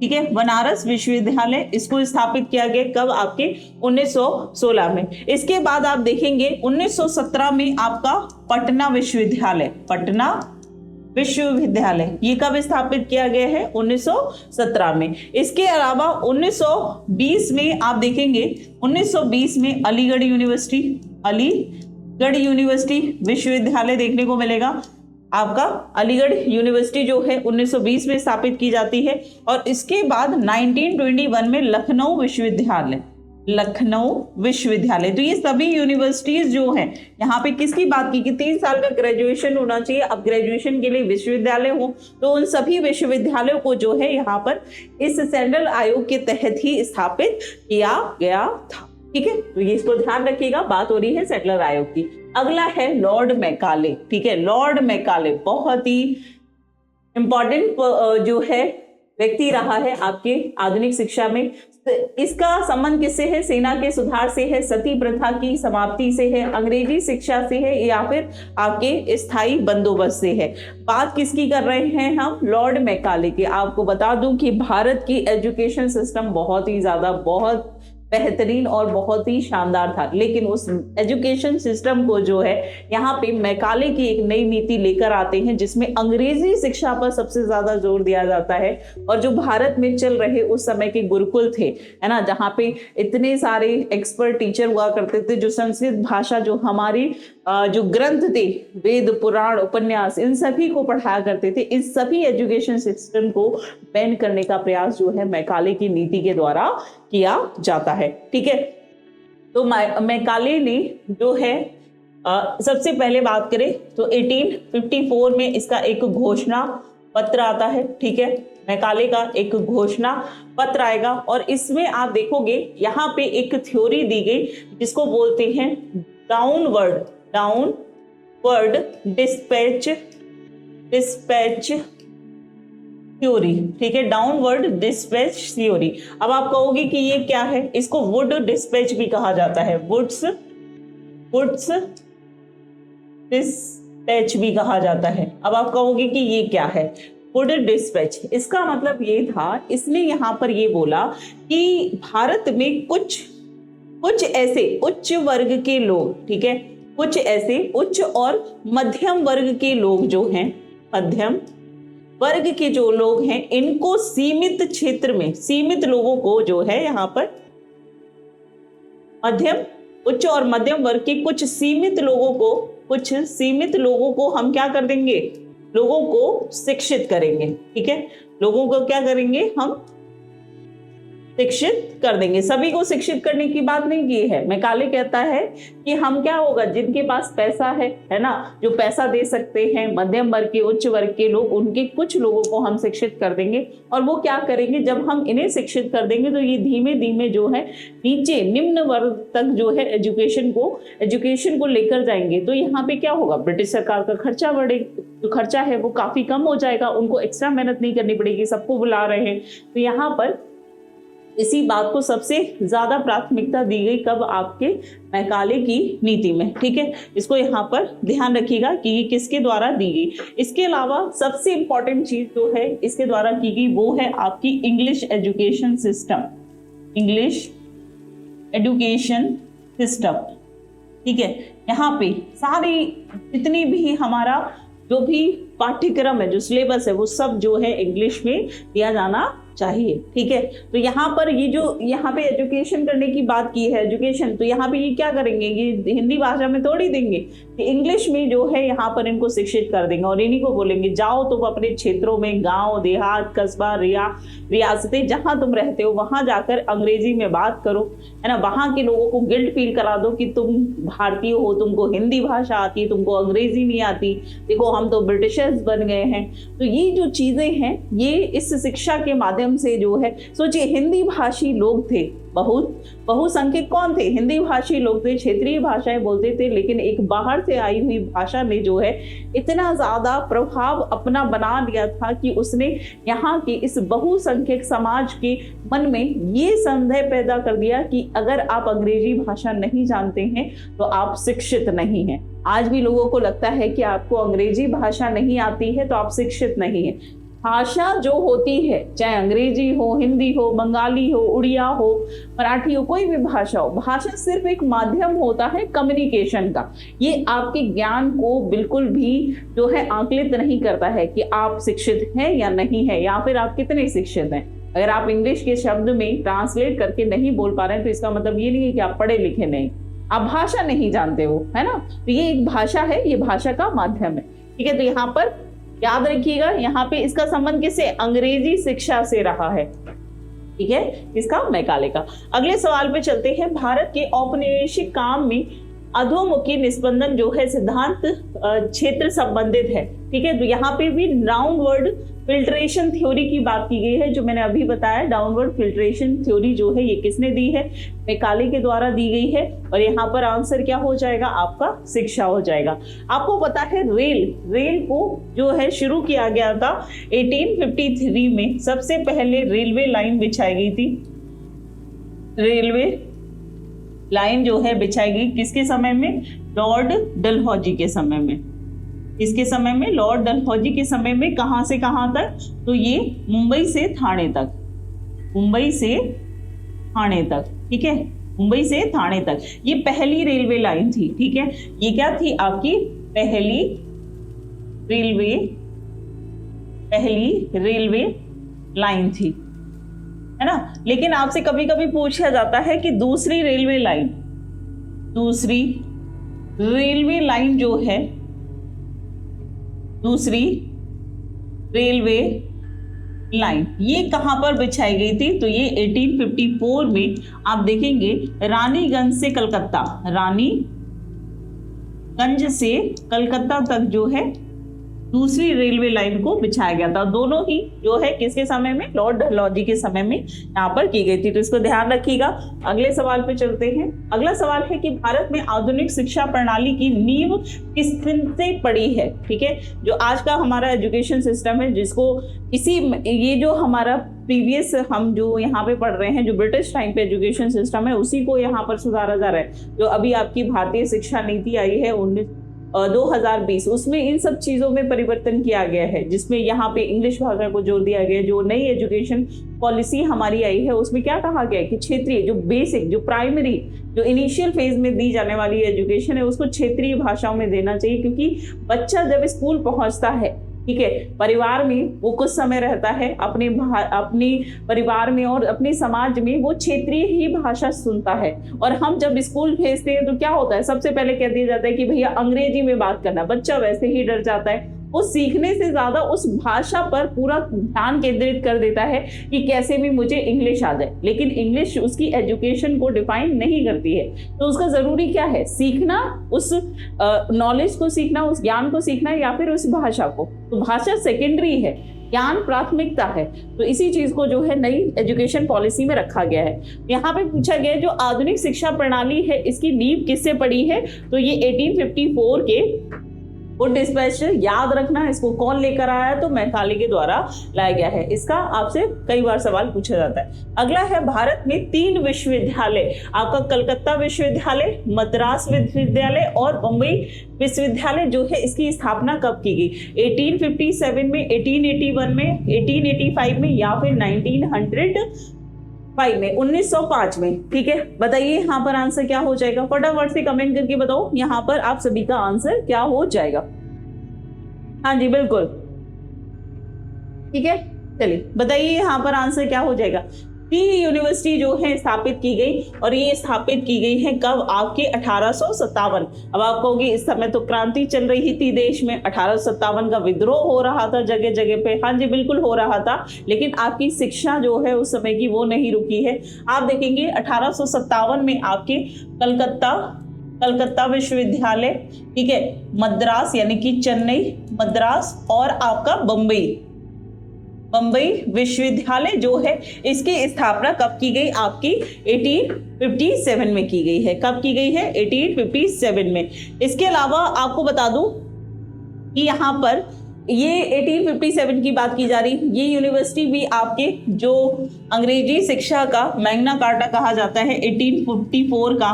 Speaker 1: ठीक है, बनारस विश्वविद्यालय इसको स्थापित किया गया। कब? आपके 1916 में। इसके बाद आप देखेंगे 1917 में आपका पटना विश्वविद्यालय ये कब स्थापित किया गया है? 1917 में। इसके अलावा 1920 में आप देखेंगे 1920 में अलीगढ़ यूनिवर्सिटी विश्वविद्यालय देखने को मिलेगा। आपका अलीगढ़ यूनिवर्सिटी जो है 1920 में स्थापित की जाती है। और इसके बाद 1921 में लखनऊ विश्वविद्यालय। तो ये सभी यूनिवर्सिटीज जो हैं, यहाँ पे किसकी बात की कि 3 साल का ग्रेजुएशन होना चाहिए। अब ग्रेजुएशन के लिए विश्वविद्यालय हो तो उन सभी विश्वविद्यालयों को जो है यहाँ पर इस सेंट्रल आयोग के तहत ही स्थापित किया गया था। ठीक है, तो ये इसको ध्यान रखिएगा, बात हो रही है सेटलर आयोग की। अगला है लॉर्ड मैकाले। ठीक है, लॉर्ड मैकाले बहुत ही इंपॉर्टेंट जो है व्यक्ति रहा है आपके आधुनिक शिक्षा में। इसका संबंध किससे है? सेना के सुधार से है, सती प्रथा की समाप्ति से है, अंग्रेजी शिक्षा से है, या फिर आपके स्थायी बंदोबस्त से है। बात किसकी कर रहे हैं हम? लॉर्ड मैकाले की। आपको बता दूं कि भारत की एजुकेशन सिस्टम बहुत ही ज्यादा बहुत बेहतरीन और बहुत ही शानदार था, लेकिन उस एजुकेशन सिस्टम को जो है यहाँ पे मैकाले की एक नई नीति लेकर आते हैं जिसमें अंग्रेजी शिक्षा पर सबसे ज्यादा जोर दिया जाता है। और जो भारत में चल रहे उस समय के गुरुकुल थे, है ना, जहाँ पे इतने सारे एक्सपर्ट टीचर हुआ करते थे, जो संस्कृत भाषा, जो हमारी जो ग्रंथ थे, वेद, पुराण, उपन्यास, इन सभी को पढ़ाया करते थे। इस सभी एजुकेशन सिस्टम को बैन करने का प्रयास जो है मैकाले की नीति के द्वारा किया जाता है। ठीक है, तो मैकाले ने जो है सबसे पहले बात करें तो 1854 में इसका एक घोषणा पत्र आता है। ठीक है, मैकाले का एक घोषणा पत्र आएगा और इसमें आप देखोगे यहाँ पे एक थ्योरी दी गई जिसको बोलते हैं डाउनवर्ड डिस्पैच थ्योरी। ठीक है, डाउनवर्ड डिस्पैच थ्योरी। अब आप कहोगे कि ये क्या है? इसको वुड डिस्पैच भी कहा जाता है, वुड्स डिस्पैच भी कहा जाता है। अब आप कहोगे कि ये क्या है? वुड डिस्पैच, इसका मतलब ये था, इसने यहाँ पर ये बोला कि भारत में कुछ ऐसे उच्च वर्ग के लोग, ठीक है, कुछ ऐसे उच्च और मध्यम वर्ग के लोग जो हैं, मध्यम वर्ग के जो लोग हैं, इनको सीमित क्षेत्र में, सीमित लोगों को जो है यहाँ पर उच्च और मध्यम वर्ग के कुछ सीमित लोगों को हम क्या कर देंगे? लोगों को शिक्षित करेंगे। ठीक है, लोगों को क्या करेंगे? हम शिक्षित कर देंगे। सभी को शिक्षित करने की बात नहीं की है। मैकाले कहता है कि हम क्या होगा, जिनके पास पैसा है ना, जो पैसा दे सकते हैं, मध्यम वर्ग के, उच्च वर्ग के लोग, उनके कुछ लोगों को हम शिक्षित कर देंगे। और वो क्या करेंगे? जब हम इन्हें शिक्षित कर देंगे तो ये धीमे धीमे जो है नीचे निम्न वर्ग तक जो है एजुकेशन को लेकर जाएंगे। तो यहाँ पे क्या होगा? ब्रिटिश सरकार का खर्चा बढ़ेगा, जो खर्चा है वो काफी कम हो जाएगा, उनको एक्स्ट्रा मेहनत नहीं करनी पड़ेगी, सबको बुला रहे हैं। तो यहाँ पर इसी बात को सबसे ज्यादा प्राथमिकता दी गई। कब? आपके मैकाले की नीति में। ठीक है, इसको यहाँ पर ध्यान रखिएगा कि ये किसके द्वारा दी गई। इसके अलावा सबसे इंपॉर्टेंट चीज जो है इसके द्वारा की गई वो है आपकी इंग्लिश एजुकेशन सिस्टम। ठीक है, यहाँ पे सारी जितनी भी हमारा जो भी पाठ्यक्रम है, जो सिलेबस है, वो सब जो है इंग्लिश में दिया जाना चाहिए। ठीक है, तो यहाँ पर ये जो यहाँ पे एजुकेशन करने की बात की है, एजुकेशन, तो यहाँ पे ये क्या करेंगे? ये हिंदी भाषा में थोड़ी देंगे, इंग्लिश में जो है यहाँ पर इनको शिक्षित कर देंगे और इन्हीं को बोलेंगे जाओ तुम अपने क्षेत्रों में, गांव, देहात, कस्बा, रियासतें जहां तुम रहते हो वहां जाकर अंग्रेजी में बात करो, है ना। वहां के लोगों को गिल्ट फील करा दो कि तुम भारतीय हो, तुमको हिंदी भाषा आती है, तुमको अंग्रेजी नहीं आती, देखो हम तो ब्रिटिशर्स बन गए हैं। तो ये जो चीजें हैं ये इस शिक्षा के माध्यम माध्यम से जो है, सोचिए हिंदी भाषी लोग थे, बहुसंख्यक कौन थे, हिंदी भाषी लोग थे, क्षेत्रीय भाषाएं बोलते थे, लेकिन एक बाहर से आई हुई भाषा ने जो है इतना ज्यादा प्रभाव अपना बना लिया था कि उसने यहाँ के इस बहुसंख्यक समाज के मन में ये संदेह पैदा कर दिया कि अगर आप अंग्रेजी भाषा नहीं जानते हैं तो आप शिक्षित नहीं हैं। आज भी लोगों को लगता है कि आपको अंग्रेजी भाषा नहीं आती है तो आप शिक्षित नहीं हैं। भाषा जो होती है, चाहे अंग्रेजी हो, हिंदी हो, बंगाली हो, उड़िया हो, मराठी हो, कोई भी भाषा हो, भाषा सिर्फ एक माध्यम होता है कम्युनिकेशन का। ये आपके ज्ञान को बिल्कुल भी जो है आकलित नहीं करता है कि आप शिक्षित हैं या नहीं है, या फिर आप कितने शिक्षित हैं। अगर आप इंग्लिश के शब्द में ट्रांसलेट करके नहीं बोल पा रहे हैं तो इसका मतलब ये नहीं है कि आप पढ़े लिखे नहीं, आप भाषा नहीं जानते हो, है ना। तो ये एक भाषा है, ये भाषा का माध्यम है, ठीक है। तो यहाँ पर याद रखिएगा, यहाँ पे इसका संबंध किससे, अंग्रेजी शिक्षा से रहा है, ठीक है, इसका मैकाले का। अगले सवाल पे चलते हैं। भारत के औपनिवेशिक काम में अधोमुखी निस्पंदन जो है सिद्धांत क्षेत्र संबंधित है, ठीक है। तो यहाँ पे भी डाउनवर्ड फिल्ट्रेशन थ्योरी की बात की गई है, जो मैंने अभी बताया। डाउनवर्ड फिल्ट्रेशन थ्योरी जो है ये किसने दी है, मैकाले के द्वारा दी गई है। और यहाँ पर आंसर क्या हो जाएगा आपका, शिक्षा हो जाएगा। आपको पता है रेल को जो है शुरू किया गया था 1853 में। सबसे पहले रेलवे लाइन बिछाई गई थी, रेलवे लाइन जो है बिछाई गई किसके समय में, लॉर्ड डलहौजी के समय में। इसके समय में, लॉर्ड डलहौजी के समय में। कहां से कहां तक, तो ये मुंबई से थाने तक, मुंबई से थाने तक, ठीक है, मुंबई से थाने तक। ये पहली रेलवे लाइन थी, ठीक है। ये क्या थी आपकी पहली रेलवे लाइन थी, है ना। लेकिन आपसे कभी कभी पूछा जाता है कि दूसरी रेलवे लाइन जो है, दूसरी रेलवे लाइन ये कहां पर बिछाई गई थी, तो ये 1854 में आप देखेंगे रानीगंज से कलकत्ता, रानीगंज से कलकत्ता तक जो है दूसरी रेलवे लाइन को बिछाया गया था। दोनों ही जो है किसके समय में, लॉर्ड डलहौजी के समय में यहाँ पर की गई थी। तो इसको ध्यान रखिएगा। अगले सवाल पे चलते हैं। अगला सवाल है कि भारत में आधुनिक शिक्षा प्रणाली की नींव किससे पड़ी है, ठीक है। जो आज का हमारा एजुकेशन सिस्टम है, जिसको ये जो हमारा प्रीवियस हम जो यहाँ पे पढ़ रहे हैं, जो ब्रिटिश टाइम पे एजुकेशन सिस्टम है, उसी को यहाँ पर सुधारा जा रहा है। जो अभी आपकी भारतीय शिक्षा नीति आई है 2020, उसमें इन सब चीज़ों में परिवर्तन किया गया है, जिसमें यहाँ पे इंग्लिश भाषा को जोर दिया गया है। जो नई एजुकेशन पॉलिसी हमारी आई है उसमें क्या कहा गया है कि क्षेत्रीय, जो बेसिक, जो प्राइमरी, जो इनिशियल फेज में दी जाने वाली एजुकेशन है उसको क्षेत्रीय भाषाओं में देना चाहिए। क्योंकि बच्चा जब स्कूल पहुँचता है, ठीक है, परिवार में वो कुछ समय रहता है, अपने परिवार में और अपने समाज में वो क्षेत्रीय ही भाषा सुनता है। और हम जब स्कूल भेजते हैं तो क्या होता है, सबसे पहले कह दिया जाता है कि भैया अंग्रेजी में बात करना। बच्चा वैसे ही डर जाता है, वो सीखने से ज्यादा उस भाषा पर पूरा ध्यान केंद्रित कर देता है कि कैसे भी मुझे इंग्लिश आ जाए। लेकिन इंग्लिश उसकी एजुकेशन को डिफाइन नहीं करती है। तो उसका जरूरी क्या है, सीखना, उस नॉलेज को सीखना, उस ज्ञान को सीखना, या फिर उस भाषा को। तो भाषा सेकेंडरी है, ज्ञान प्राथमिकता है। तो इसी चीज को जो है नई एजुकेशन पॉलिसी में रखा गया है। यहाँ पे पूछा गया जो आधुनिक शिक्षा प्रणाली है इसकी नींव किससे पड़ी है, तो ये 1854 के वो डिस्पैच, याद रखना इसको कौन लेकर आया है, तो मैकाले के द्वारा लाया गया है। इसका आपसे कई बार सवाल पूछा जाता है। अगला है भारत में 3 विश्वविद्यालय, आपका कलकत्ता विश्वविद्यालय, मद्रास विश्वविद्यालय और बम्बई विश्वविद्यालय जो है, इसकी स्थापना कब की गई, 1857 में, 1881 में, 1885 में, या फिर 1905 में, ठीक है। बताइए यहाँ पर आंसर क्या हो जाएगा, फटाफट से कमेंट करके बताओ यहाँ पर आप सभी का आंसर क्या हो जाएगा। हाँ जी बिल्कुल, ठीक है, चलिए बताइए यहाँ पर आंसर क्या हो जाएगा। 3 यूनिवर्सिटी जो है स्थापित की गई, और ये स्थापित की गई है कब, आपके 1857। अब आप कहोगे इस समय तो क्रांति चल रही थी देश में, 1857 का विद्रोह हो रहा था जगह जगह पे। हाँ जी बिल्कुल हो रहा था, लेकिन आपकी शिक्षा जो है उस समय की वो नहीं रुकी है। आप देखेंगे 1857 में आपके कलकत्ता विश्वविद्यालय, ठीक है, मद्रास यानी कि चेन्नई, मद्रास, और आपका बम्बई बम्बई विश्वविद्यालय जो है इसकी स्थापना कब की गई? आपकी 1857 में की गई है। कब की गई है? 1857 में। इसके अलावा आपको बता दूं कि यहाँ पर ये 1857 की बात की जा रही, ये यूनिवर्सिटी भी आपके जो अंग्रेजी शिक्षा का मैग्ना कार्टा कहा जाता है 1854 का,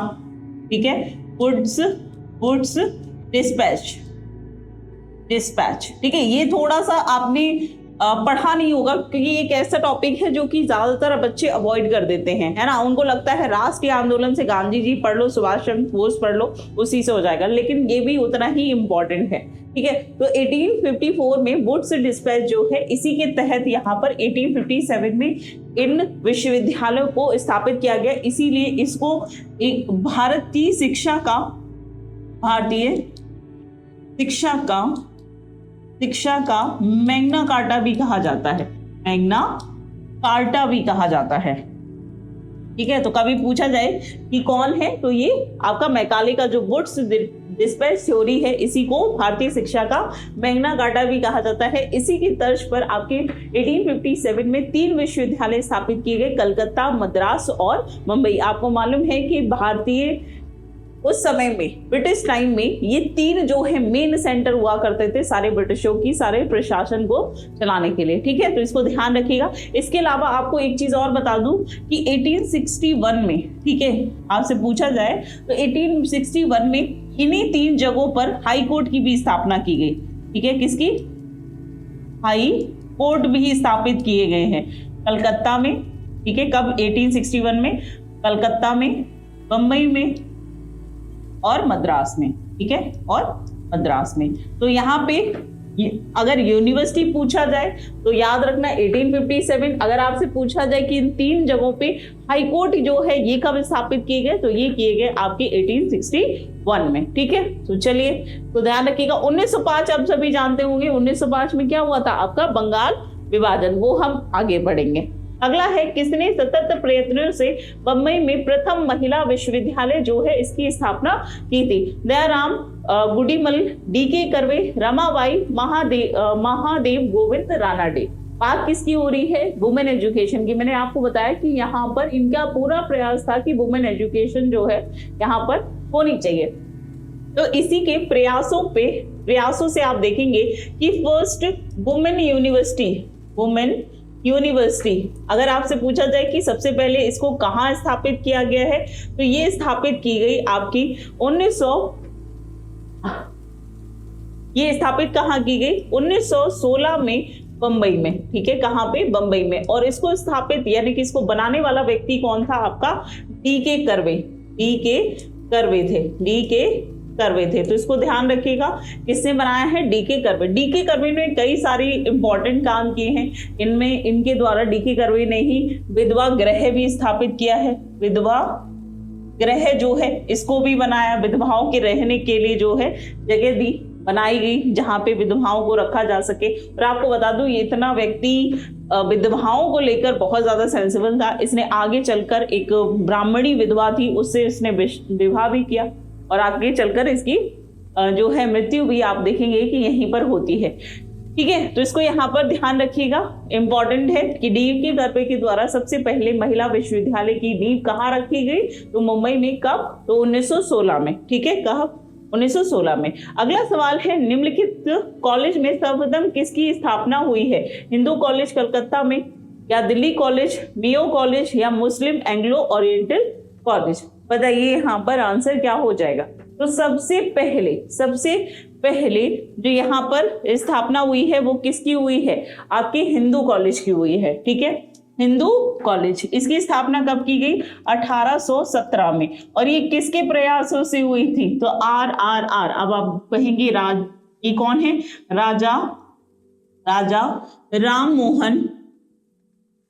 Speaker 1: ठीक है, वुड्स डिस्पैच, ठीक है। ये थोड़ा सा आपने पढ़ा नहीं होगा क्योंकि ये एक ऐसा टॉपिक है जो कि ज्यादातर बच्चे अवॉइड कर देते हैं, है ना। उनको लगता है राष्ट्रीय आंदोलन से गांधी जी पढ़ लो, सुभाष चंद्र बोस पढ़ लो, उसी से हो जाएगा, लेकिन ये भी उतना ही इम्पोर्टेंट है, ठीक है। तो 1854 में वुड्स डिस्पैच जो है इसी के तहत यहाँ पर 1857 में इन विश्वविद्यालयों को स्थापित किया गया, इसीलिए इसको एक भारतीय शिक्षा का मैग्ना कार्टा भी कहा जाता है, मैग्ना कार्टा भी कहा जाता है, ठीक है। तो कभी पूछा जाए कि कौन है, तो ये आपका मैकाले का जो वुड्स डिस्पैच थ्योरी है, इसी को भारतीय शिक्षा का मैग्ना कार्टा भी कहा जाता है। इसी की तर्ज पर आपके 1857 में 3 विश्वविद्यालय स्थापित किए गए, कलकत्ता, मद्रास और मुंबई। आपको मालूम है कि भारतीय उस समय में ब्रिटिश टाइम में ये 3 जो है मेन सेंटर हुआ करते थे सारे ब्रिटिशों की, सारे प्रशासन को चलाने के लिए, ठीक है। तो इसको ध्यान रखिएगा। इसके अलावा आपको एक चीज और बता दूं कि 1861 में, ठीक है, आपसे पूछा जाए तो 1861 में इन्हीं 3 जगहों पर हाई कोर्ट की भी स्थापना की गई, ठीक है। किसकी? हाई कोर्ट भी स्थापित किए गए हैं कलकत्ता में, ठीक है। कब? 1861 में कलकत्ता में, बम्बई में और मद्रास में, ठीक है, और मद्रास में। तो यहाँ पे अगर यूनिवर्सिटी पूछा जाए तो याद रखना 1857। अगर आपसे पूछा जाए कि इन 3 जगहों पे हाई कोर्ट जो है ये कब स्थापित किए गए, तो ये किए गए आपके 1861 में, ठीक है। तो चलिए, तो ध्यान रखिएगा। 1905 आप सभी जानते होंगे, 1905 में क्या हुआ था? आपका बंगाल विभाजन, वो हम आगे बढ़ेंगे। अगला है, किसने सतत प्रयत्नों से बम्बई में प्रथम महिला विश्वविद्यालय जो है इसकी स्थापना की थी? दयाराम गुडीमल, डीके कर्वे, रमाबाई, महादेव गोविंद रानाडे। बात किसकी हो रही है? वुमेन एजुकेशन की। मैंने आपको बताया कि यहाँ पर इनका पूरा प्रयास था कि वुमेन एजुकेशन जो है यहाँ पर होनी चाहिए। तो इसी के प्रयासों से आप देखेंगे कि फर्स्ट वुमेन यूनिवर्सिटी, अगर आपसे पूछा जाए कि सबसे पहले इसको कहाँ स्थापित किया गया है, तो ये स्थापित की गई आपकी 1900, ये स्थापित कहाँ की गई? 1916 में बम्बई में, ठीक है। कहाँ पे? बम्बई में। और इसको स्थापित यानी कि इसको बनाने वाला व्यक्ति कौन था? आपका डीके कर्वे थे। तो इसको ध्यान रखिएगा, किसने बनाया है? डीके कर्वे ने कई सारी इंपॉर्टेंट काम किए हैं। इनमें इनके द्वारा डीके कर्वे ने ही विधवा गृह भी स्थापित किया है। विधवा गृह जो है इसको भी बनाया, विधवाओं के रहने के लिए जो है जगह दी बनाई गई जहां पे विधवाओं को रखा जा सके। और आपको बता दूं, ये इतना व्यक्ति विधवाओं को लेकर बहुत ज्यादा सेंसिबल था। इसने आगे चलकर एक ब्राह्मणी विधवा थी, उससे इसने विवाह भी किया और आगे चलकर इसकी जो है मृत्यु भी आप देखेंगे कि यहीं पर होती है, ठीक है। तो इसको यहाँ पर ध्यान रखिएगा, इंपॉर्टेंट है कि डीके कर्वे के द्वारा सबसे पहले महिला विश्वविद्यालय की नींव कहाँ रखी गई? तो मुंबई में। कब? तो 1916 में, ठीक है। कब? 1916 में। अगला सवाल है, निम्नलिखित कॉलेज में सर्वप्रथम किसकी स्थापना हुई है? हिंदू कॉलेज कलकत्ता में, या दिल्ली कॉलेज, मियो कॉलेज, या मुस्लिम एंग्लो ओरिएंटल कॉलेज? बताइए यहाँ पर आंसर क्या हो जाएगा? तो सबसे पहले जो यहाँ पर स्थापना हुई है वो किसकी हुई है? आपके हिंदू कॉलेज की हुई है, ठीक है। हिंदू कॉलेज, इसकी स्थापना कब की गई? 1817 में। और ये किसके प्रयासों से हुई थी? तो RRR, अब आप कहेंगे ये कौन है? राजा राम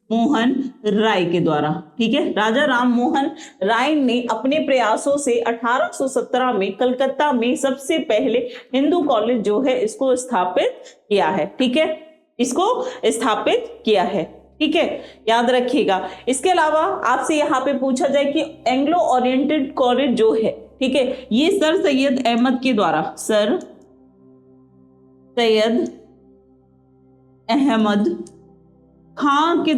Speaker 1: मोहन राय के द्वारा, ठीक है। राजा राम मोहन राय ने अपने प्रयासों से 1817 में कलकत्ता में सबसे पहले हिंदू कॉलेज जो है इसको स्थापित किया है, ठीक है। इसको स्थापित किया है, ठीक है, याद रखिएगा। इसके अलावा आपसे यहाँ पे पूछा जाए कि एंग्लो ओरिएंटेड कॉलेज जो है, ठीक है, ये सर सैयद अहमद के द्वारा, सर सैयद अहमद खां के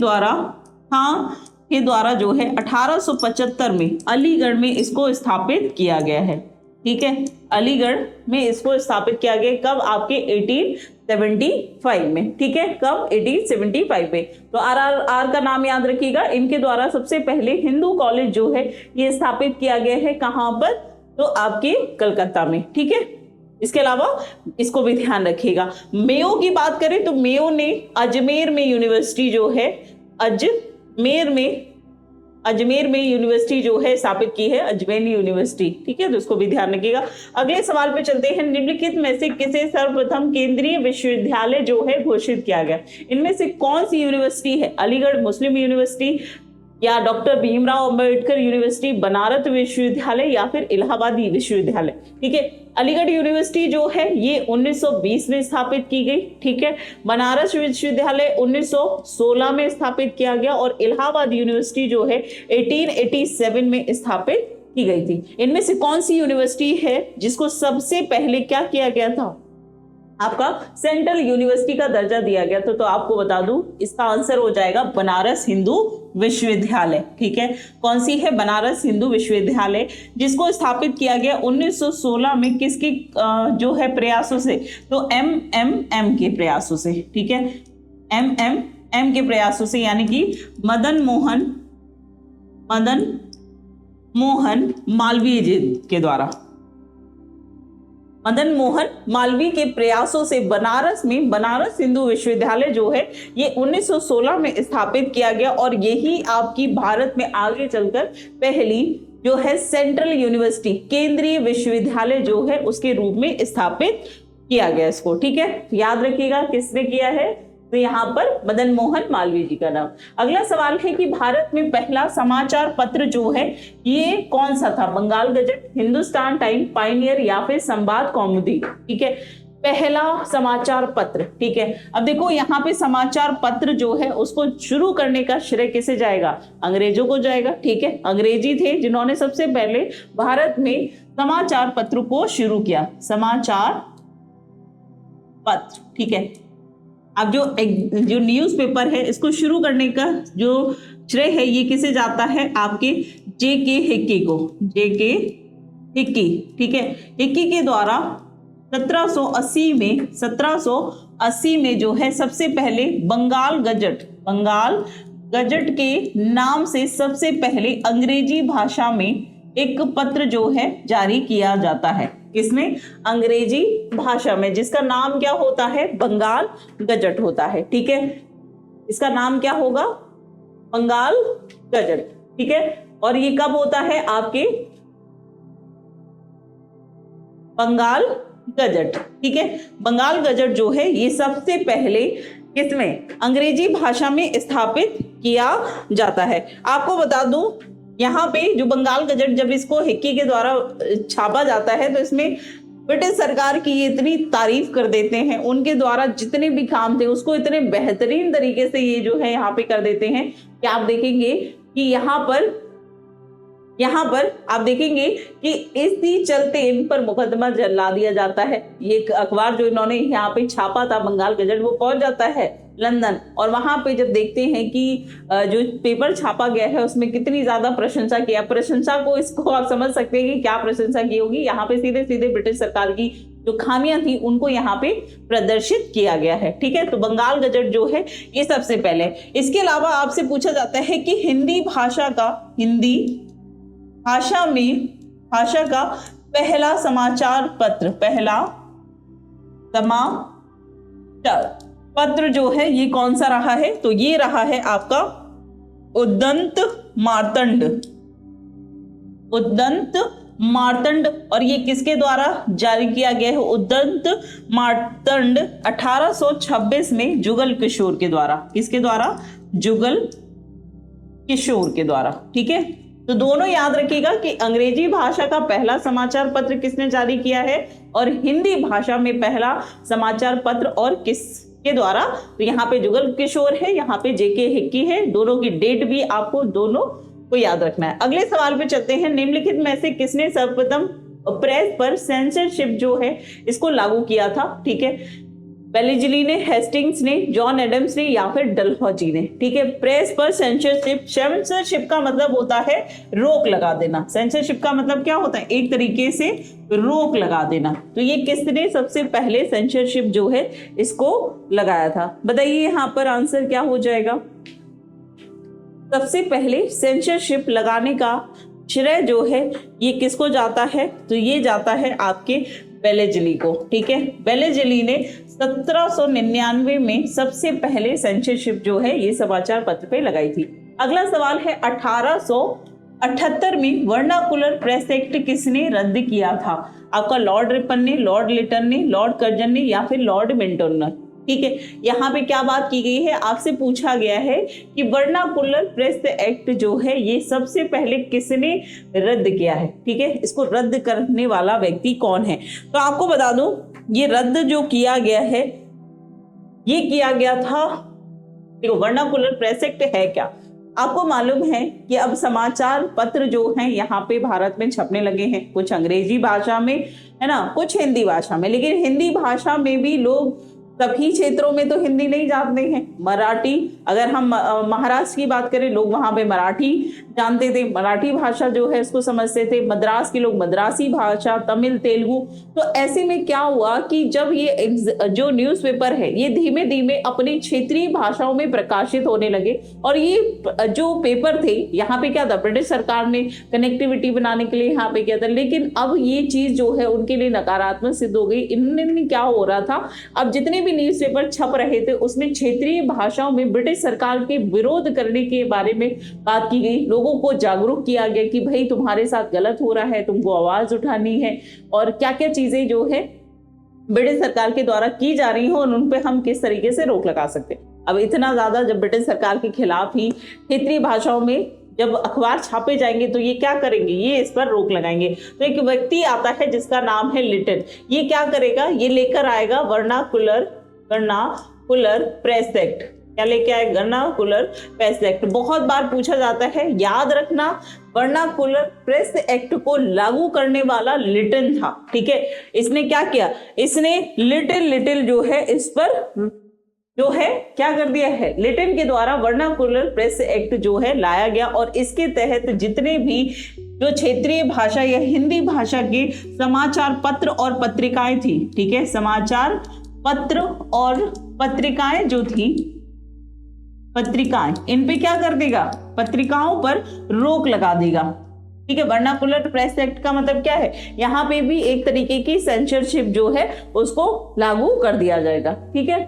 Speaker 1: द्वारा जो है 1875 में अलीगढ़ में इसको स्थापित किया गया है। ठीक है, अलीगढ़ में इसको स्थापित किया गया कब? आपके 1875 में। ठीक है, कब? 1875 में। तो आर का नाम याद रखिएगा। इनके द्वारा सबसे पहले हिंदू कॉलेज जो है ये स्थापित किया गया है कहां पर? तो आपके कलकत्ता में। ठीक है, इसके अलावा इसको भी ध्यान रखिएगा। मेयो की बात करें तो मेयो ने अजमेर में यूनिवर्सिटी जो है अजमेर में यूनिवर्सिटी जो है स्थापित की है, अजमेर यूनिवर्सिटी। ठीक है, तो इसको भी ध्यान रखिएगा। अगले सवाल पे चलते हैं। निम्नलिखित में से किसे सर्वप्रथम केंद्रीय विश्वविद्यालय जो है घोषित किया गया? इनमें से कौन सी यूनिवर्सिटी है? अलीगढ़ मुस्लिम यूनिवर्सिटी, या डॉक्टर भीमराव अंबेडकर यूनिवर्सिटी, बनारस विश्वविद्यालय, या फिर इलाहाबादी विश्वविद्यालय? ठीक है, अलीगढ़ यूनिवर्सिटी जो है ये 1920 में स्थापित की गई। ठीक है, बनारस विश्वविद्यालय 1916 में स्थापित किया गया, और इलाहाबाद यूनिवर्सिटी जो है 1887 में स्थापित की गई थी। इनमें से कौन सी यूनिवर्सिटी है जिसको सबसे पहले क्या किया गया था? आपका सेंट्रल यूनिवर्सिटी का दर्जा दिया गया था। तो आपको बता दूं इसका आंसर हो जाएगा बनारस हिंदू विश्वविद्यालय। ठीक है, कौन सी है? बनारस हिंदू विश्वविद्यालय, जिसको स्थापित किया गया 1916 में। किसके जो है प्रयासों से? तो एम के प्रयासों से। ठीक है, एम के प्रयासों से, यानी कि मदन मोहन मालवीय जी के द्वारा। मदन मोहन मालवीय के प्रयासों से बनारस हिंदू विश्वविद्यालय जो है ये 1916 में स्थापित किया गया, और यही आपकी भारत में आगे चलकर पहली जो है सेंट्रल यूनिवर्सिटी, केंद्रीय विश्वविद्यालय जो है उसके रूप में स्थापित किया गया इसको। ठीक है, याद रखिएगा किसने किया है? तो यहाँ पर मदन मोहन मालवीय जी का नाम। अगला सवाल है कि भारत में पहला समाचार पत्र जो है ये कौन सा था? Bengal gazette, Hindustan Times, Pioneer, या फिर संवाद कौमुदी? ठीक है, पहला समाचार पत्र। ठीक है, अब देखो यहाँ पे समाचार पत्र जो है उसको शुरू करने का श्रेय किसे जाएगा? अंग्रेजों को जाएगा। ठीक है, अंग्रेजी थे जिन्होंने सबसे पहले भारत में समाचार पत्र को शुरू किया, समाचार पत्र। ठीक है, अब जो न्यूज़पेपर है इसको शुरू करने का जो श्रेय है ये किसे जाता है? आपके जेके हिक्की को, जेके हिक्की। ठीक है, हिक्की के द्वारा 1780 में जो है सबसे पहले बंगाल गजट के नाम से सबसे पहले अंग्रेजी भाषा में एक पत्र जो है जारी किया जाता है। किसमें? अंग्रेजी भाषा में, जिसका नाम क्या होता है? बंगाल गजट होता है। ठीक है, इसका नाम क्या होगा? बंगाल गजट। ठीक है, और ये कब होता है? आपके बंगाल गजट। ठीक है, बंगाल गजट जो है ये सबसे पहले किसमें? अंग्रेजी भाषा में स्थापित किया जाता है। आपको बता दूं यहाँ पे जो बंगाल गजट जब इसको हिक्की के द्वारा छापा जाता है तो इसमें ब्रिटिश सरकार की ये इतनी तारीफ कर देते हैं, उनके द्वारा जितने भी काम थे उसको इतने बेहतरीन तरीके से ये जो है यहाँ पे कर देते हैं कि आप देखेंगे कि यहाँ पर आप देखेंगे कि इसी चलते इन पर मुकदमा जला दिया जाता है। ये अखबार जो इन्होंने यहाँ पे छापा था बंगाल गजट, वो पहुंच जाता है लंदन, और वहां पे जब देखते हैं कि जो पेपर छापा गया है उसमें कितनी ज्यादा प्रशंसा किया, प्रशंसा को इसको आप समझ सकते हैं कि क्या प्रशंसा की होगी। यहाँ पे सीधे सीधे ब्रिटिश सरकार की जो खामियां थी उनको यहाँ पे प्रदर्शित किया गया है। ठीक है, तो बंगाल गजट जो है ये सबसे पहले। इसके अलावा आपसे पूछा जाता है कि हिंदी भाषा का पहला समाचार पत्र जो है ये कौन सा रहा है? तो ये रहा है आपका उद्दंत मार्तंड, और ये किसके द्वारा जारी किया गया है? उद्दंत मार्तंड 1826 में जुगल किशोर के द्वारा। किसके द्वारा? जुगल किशोर के द्वारा। ठीक है, तो दोनों याद रखिएगा कि अंग्रेजी भाषा का पहला समाचार पत्र किसने जारी किया है और हिंदी भाषा में पहला समाचार पत्र और किसके द्वारा? तो यहाँ पे जुगल किशोर है, यहाँ पे जेके हिक्की है। दोनों की डेट भी आपको दोनों को याद रखना है। अगले सवाल पे चलते हैं। निम्नलिखित में से किसने सर्वप्रथम प्रेस पर सेंसरशिप जो है इसको लागू किया था? ठीक है, बेलेजली ने, हेस्टिंग्स ने, जॉन एडम्स ने या फिर डलहौजी ने। ठीक है, प्रेस पर सेंसरशिप, सेंसरशिप का मतलब होता है रोक लगा देना। सेंसरशिप का मतलब क्या होता है? एक तरीके से रोक लगा देना। तो ये किसने सबसे पहले सेंसरशिप जो है इसको लगाया था? बताइए यहाँ पर आंसर क्या हो जाएगा? सबसे पहले सेंसरशिप लगाने का श्रेय जो है ये किसको जाता है? तो ये जाता है आपके बेलेजली को। ठीक है, बेलेजली ने 1799 में सबसे पहले सेंसरशिप जो है ये समाचार पत्र पे लगाई थी। अगला सवाल है 1878 में वर्नाकुलर प्रेस एक्ट किसने रद्द किया था? आपका लॉर्ड रिपन ने, लॉर्ड लिटन ने, लॉर्ड कर्जन ने या फिर लॉर्ड मिंटन ने। ठीक है, यहाँ पे क्या बात की गई है? आपसे पूछा गया है कि वर्नाकुलर प्रेस एक्ट जो है ये सबसे पहले किसने रद्द किया है। ठीक है, इसको रद्द करने वाला व्यक्ति कौन है? तो आपको बता दूं, ये रद्द जो किया गया है ये किया गया था, देखो वर्नाकुलर प्रेस एक्ट है क्या? आपको मालूम है कि अब समाचार पत्र जो हैं यहाँ पे भारत में छपने लगे हैं, कुछ अंग्रेजी भाषा में है ना, कुछ हिंदी भाषा में। लेकिन हिंदी भाषा में भी लोग सभी क्षेत्रों में तो हिंदी नहीं जानते हैं। मराठी, अगर हम महाराष्ट्र की बात करें, लोग वहां पे मराठी जानते थे, मराठी भाषा जो है इसको समझते थे। मद्रास के लोग मद्रासी भाषा, तमिल, तेलुगु। तो ऐसे में क्या हुआ कि जब ये जो न्यूज़पेपर है ये धीमे धीमे अपनी क्षेत्रीय भाषाओं में प्रकाशित होने लगे। और ये जो पेपर थे यहाँ पे क्या था, ब्रिटिश सरकार ने कनेक्टिविटी बनाने के लिए यहाँ पे किया था। लेकिन अब ये चीज जो है उनके लिए नकारात्मक सिद्ध हो गई। इनमें क्या हो रहा था, अब जितने भी न्यूज़पेपर छप रहे थे उसमें क्षेत्रीय भाषाओं में ब्रिटिश सरकार के विरोध करने के बारे में बात की गई। लोगों को जागरूक किया गया कि भाई तुम्हारे साथ गलत हो रहा है, तुमको आवाज उठानी है, और क्या क्या चीजें जो है ब्रिटिश सरकार के द्वारा की जा रही हो और उन पे हम किस तरीके से रोक लगा सकते हैं। अब इतना ज्यादा जब ब्रिटिश सरकार के खिलाफ ही क्षेत्रीय भाषाओं में जब अखबार छापे जाएंगे तो ये क्या करेंगे, ये इस पर रोक लगाएंगे। तो एक व्यक्ति आता है जिसका नाम है लिटन, ये क्या करेगा, ये लेकर आएगा वर्नाकुलर प्रेस एक्ट। क्या लेके आए? Vernacular press act. बहुत बार पूछा जाता है, याद रखना वर्नाकुलर प्रेस एक्ट को लागू करने वाला लिटन था। ठीक है, इसने क्या किया, इसने लिटिल जो है इस पर जो है क्या कर दिया है, लिटन के द्वारा वर्नाकुलर प्रेस एक्ट जो है लाया गया। और इसके तहत जितने भी जो क्षेत्रीय भाषा या हिंदी भाषा के समाचार पत्र और पत्रिकाएं थी, ठीक है, समाचार पत्र और पत्रिकाएं जो थी, पत्रिकाएं, इन पे क्या कर देगा, पत्रिकाओं पर रोक लगा देगा। ठीक है, वर्नाकुलर प्रेस एक्ट का मतलब क्या है, यहाँ पे भी एक तरीके की सेंसरशिप जो है उसको लागू कर दिया जाएगा। ठीक है,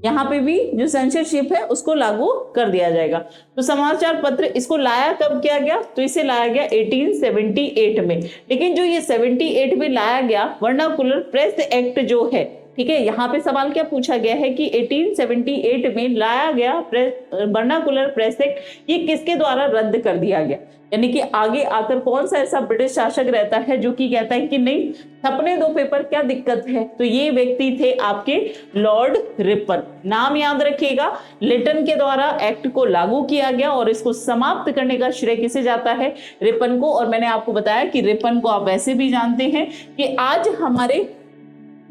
Speaker 1: यहाँ पे भी जो सेंसरशिप है उसको लागू कर दिया जाएगा। तो समाचार पत्र इसको लाया कब किया गया, तो इसे लाया गया 1878 में। लेकिन जो ये 78 में लाया गया वर्नाकुलर प्रेस एक्ट जो है, ठीक है, यहाँ पे सवाल क्या पूछा गया है कि 1878 में लाया गया वर्नाकुलर प्रेस एक्ट ये किसके द्वारा रद्द कर दिया गया। यानी कि आगे आकर कौन सा ऐसा ब्रिटिश शासक रहता है जो कि कहता है कि नहीं छपने दो पेपर, क्या दिक्कत है। तो ये व्यक्ति थे आपके लॉर्ड रिपन। नाम याद रखिएगा, लिटन के द्वारा एक्ट को लागू किया गया और इसको समाप्त करने का श्रेय किसे जाता है, रिपन को। और मैंने आपको बताया कि रिपन को आप वैसे भी जानते हैं कि आज हमारे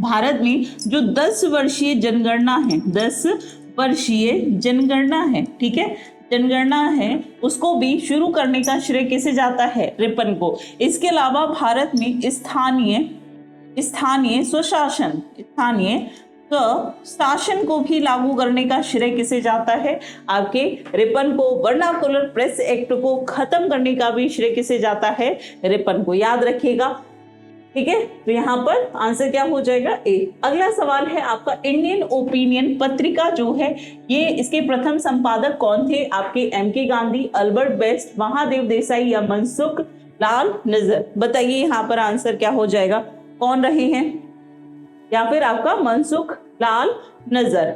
Speaker 1: भारत में जो 10 वर्षीय जनगणना है, 10 वर्षीय जनगणना है, ठीक है, जनगणना है, उसको भी शुरू करने का श्रेय किसे जाता है, रिपन को। इसके अलावा भारत में स्थानीय स्वशासन, स्थानीय शासन को भी लागू करने का श्रेय किसे जाता है, आपके रिपन को। वर्नाकुलर प्रेस एक्ट को खत्म करने का भी श्रेय किसे जाता है, रिपन को। याद रखिएगा, ठीक है। तो यहाँ पर आंसर क्या हो जाएगा, ए। अगला सवाल है आपका, इंडियन ओपिनियन पत्रिका जो है ये इसके प्रथम संपादक कौन थे, आपके MK. Gandhi, Albert best, Mahadev Desai या मनसुख लाल नजर। बताइए यहाँ पर आंसर क्या हो जाएगा, कौन रहे हैं, या फिर आपका मनसुख लाल नजर।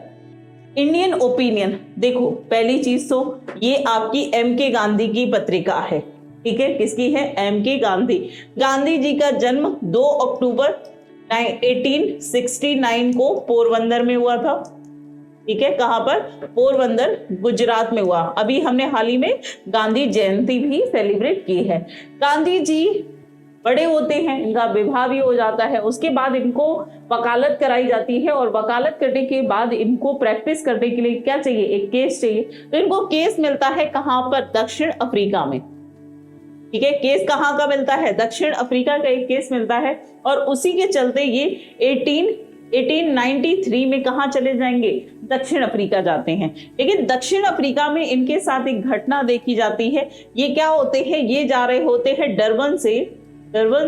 Speaker 1: इंडियन ओपिनियन, देखो पहली चीज तो ये आपकी एम.के. गांधी की पत्रिका है, ठीक है, किसकी है, एम.के. गांधी। गांधी जी का जन्म 2 अक्टूबर 1869 को पोरबंदर में हुआ था, ठीक है, कहां पर, पोरबंदर, गुजरात में हुआ। अभी हमने हाल ही में गांधी जयंती भी सेलिब्रेट की है। गांधी जी बड़े होते हैं, इनका विवाह भी हो जाता है, उसके बाद इनको वकालत कराई जाती है और वकालत करने के बाद इनको प्रैक्टिस करने के लिए क्या चाहिए, एक केस चाहिए। तो इनको केस मिलता है कहाँ पर, दक्षिण अफ्रीका में। ठीक है, केस कहाँ का मिलता है, दक्षिण अफ्रीका का एक केस मिलता है और उसी के चलते ये 1893 में कहाँ चले जाएंगे, दक्षिण अफ्रीका जाते हैं। लेकिन दक्षिण अफ्रीका में इनके साथ एक घटना देखी जाती है। ये क्या होते हैं, ये जा रहे होते हैं डरबन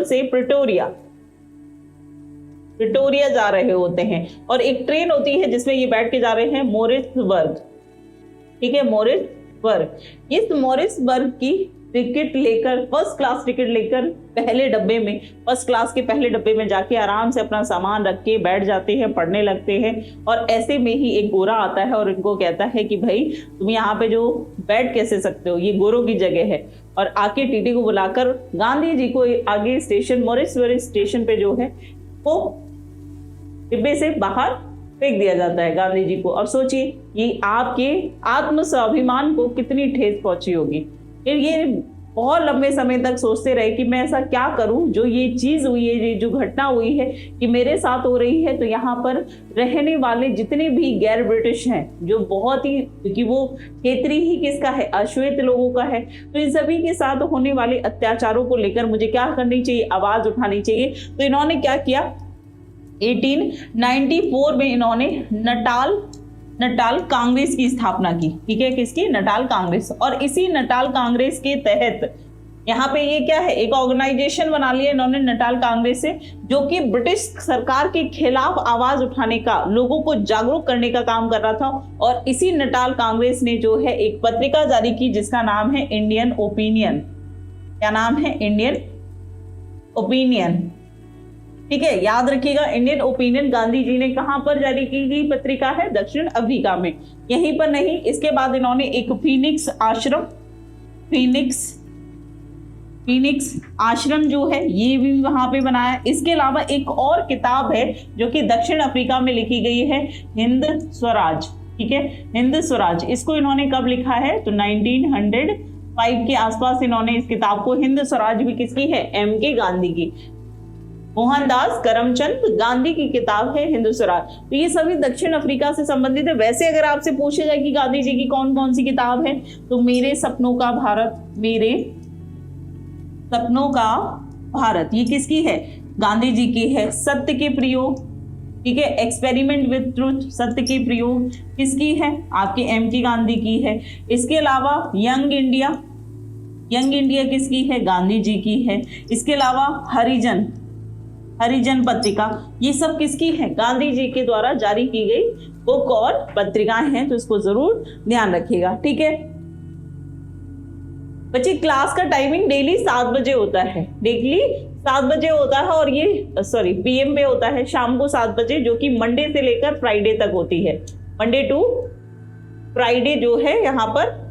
Speaker 1: से प्रिटोरिया जा रहे होते हैं और एक ट्रेन होती है जिसमें ये बैठ के जा रहे हैं मॉरिसबर्ग। ठीक है, मॉरिसबर्ग। इस मॉरिसबर्ग की टिकट लेकर, फर्स्ट क्लास टिकट लेकर फर्स्ट क्लास के पहले डब्बे में जाके आराम से अपना सामान रख के बैठ जाते हैं, पढ़ने लगते हैं। और ऐसे में ही एक गोरा आता है और इनको कहता है कि भाई तुम यहाँ पे जो बैठ कैसे सकते हो, ये गोरों की जगह है। और आके टीटी को बुलाकर गांधी जी को आगे स्टेशन मॉरिसबर्ग स्टेशन पे जो है वो डिब्बे से बाहर फेंक दिया जाता है गांधी जी को। और सोचिए ये आपके आत्म स्वाभिमान को कितनी ठेस पहुंची होगी। फिर ये बहुत लंबे समय तक सोचते रहे कि मैं ऐसा क्या करूं, जो ये चीज हुई है, ये जो घटना हुई है कि मेरे साथ हो रही है। तो यहाँ पर रहने वाले जितने भी गैर ब्रिटिश हैं, जो बहुत ही, क्योंकि वो क्षेत्रीय ही किसका है, अश्वेत लोगों का है, तो इन सभी के साथ होने वाले अत्याचारों को लेकर मुझे क्या करनी चाहिए, आवाज उठानी चाहिए। तो इन्होंने क्या किया, 1894 में इन्होंने नटाल कांग्रेस की स्थापना की। ठीक है, किसकी, नटाल कांग्रेस। और इसी नटाल कांग्रेस के तहत यहाँ पे ये क्या है, एक ऑर्गेनाइजेशन बना लिया इन्होंने नटाल कांग्रेस से, जो कि ब्रिटिश सरकार के खिलाफ आवाज उठाने का, लोगों को जागरूक करने का काम कर रहा था। और इसी नटाल कांग्रेस ने जो है एक पत्रिका जारी की जिसका नाम है इंडियन ओपिनियन। क्या नाम है, इंडियन ओपिनियन। ठीक है, याद रखिएगा, इंडियन ओपिनियन गांधी जी ने कहां पर जारी की गई पत्रिका है, दक्षिण अफ्रीका में। यहीं पर नहीं, इसके बाद इन्होंने एक फीनिक्स आश्रम जो है ये भी वहां पे बनाया। इसके अलावा एक और किताब है जो कि दक्षिण अफ्रीका में लिखी गई है, हिंद स्वराज। ठीक है, हिंद स्वराज, इसको इन्होंने कब लिखा है, तो 1905 के आसपास इन्होंने इस किताब को, हिंद स्वराज भी किसकी है, M.K. गांधी की, मोहनदास करमचंद गांधी की किताब है हिंद स्वराज। तो ये सभी दक्षिण अफ्रीका से संबंधित है। वैसे अगर आपसे पूछा जाए कि गांधी जी की कौन कौन सी किताब है, तो मेरे सपनों का भारत ये किसकी है, गांधी जी की है। सत्य के प्रयोग, ठीक है, एक्सपेरिमेंट विद ट्रुथ, सत्य के प्रयोग किसकी है, आपके M.K. गांधी की है। इसके अलावा यंग इंडिया किसकी है, गांधी जी की है। इसके अलावा हरिजन पत्रिका, ये सब किसकी है, गांधी जी के द्वारा जारी की गई बुक और पत्रिकाएं हैं। तो इसको जरूर ध्यान रखिएगा। ठीक है बच्चे, क्लास का टाइमिंग डेली 7 बजे होता है, और ये PM पे होता है, शाम को 7 बजे, जो कि मंडे से लेकर फ्राइडे तक होती है। मंडे टू फ्राइडे जो है यहाँ पर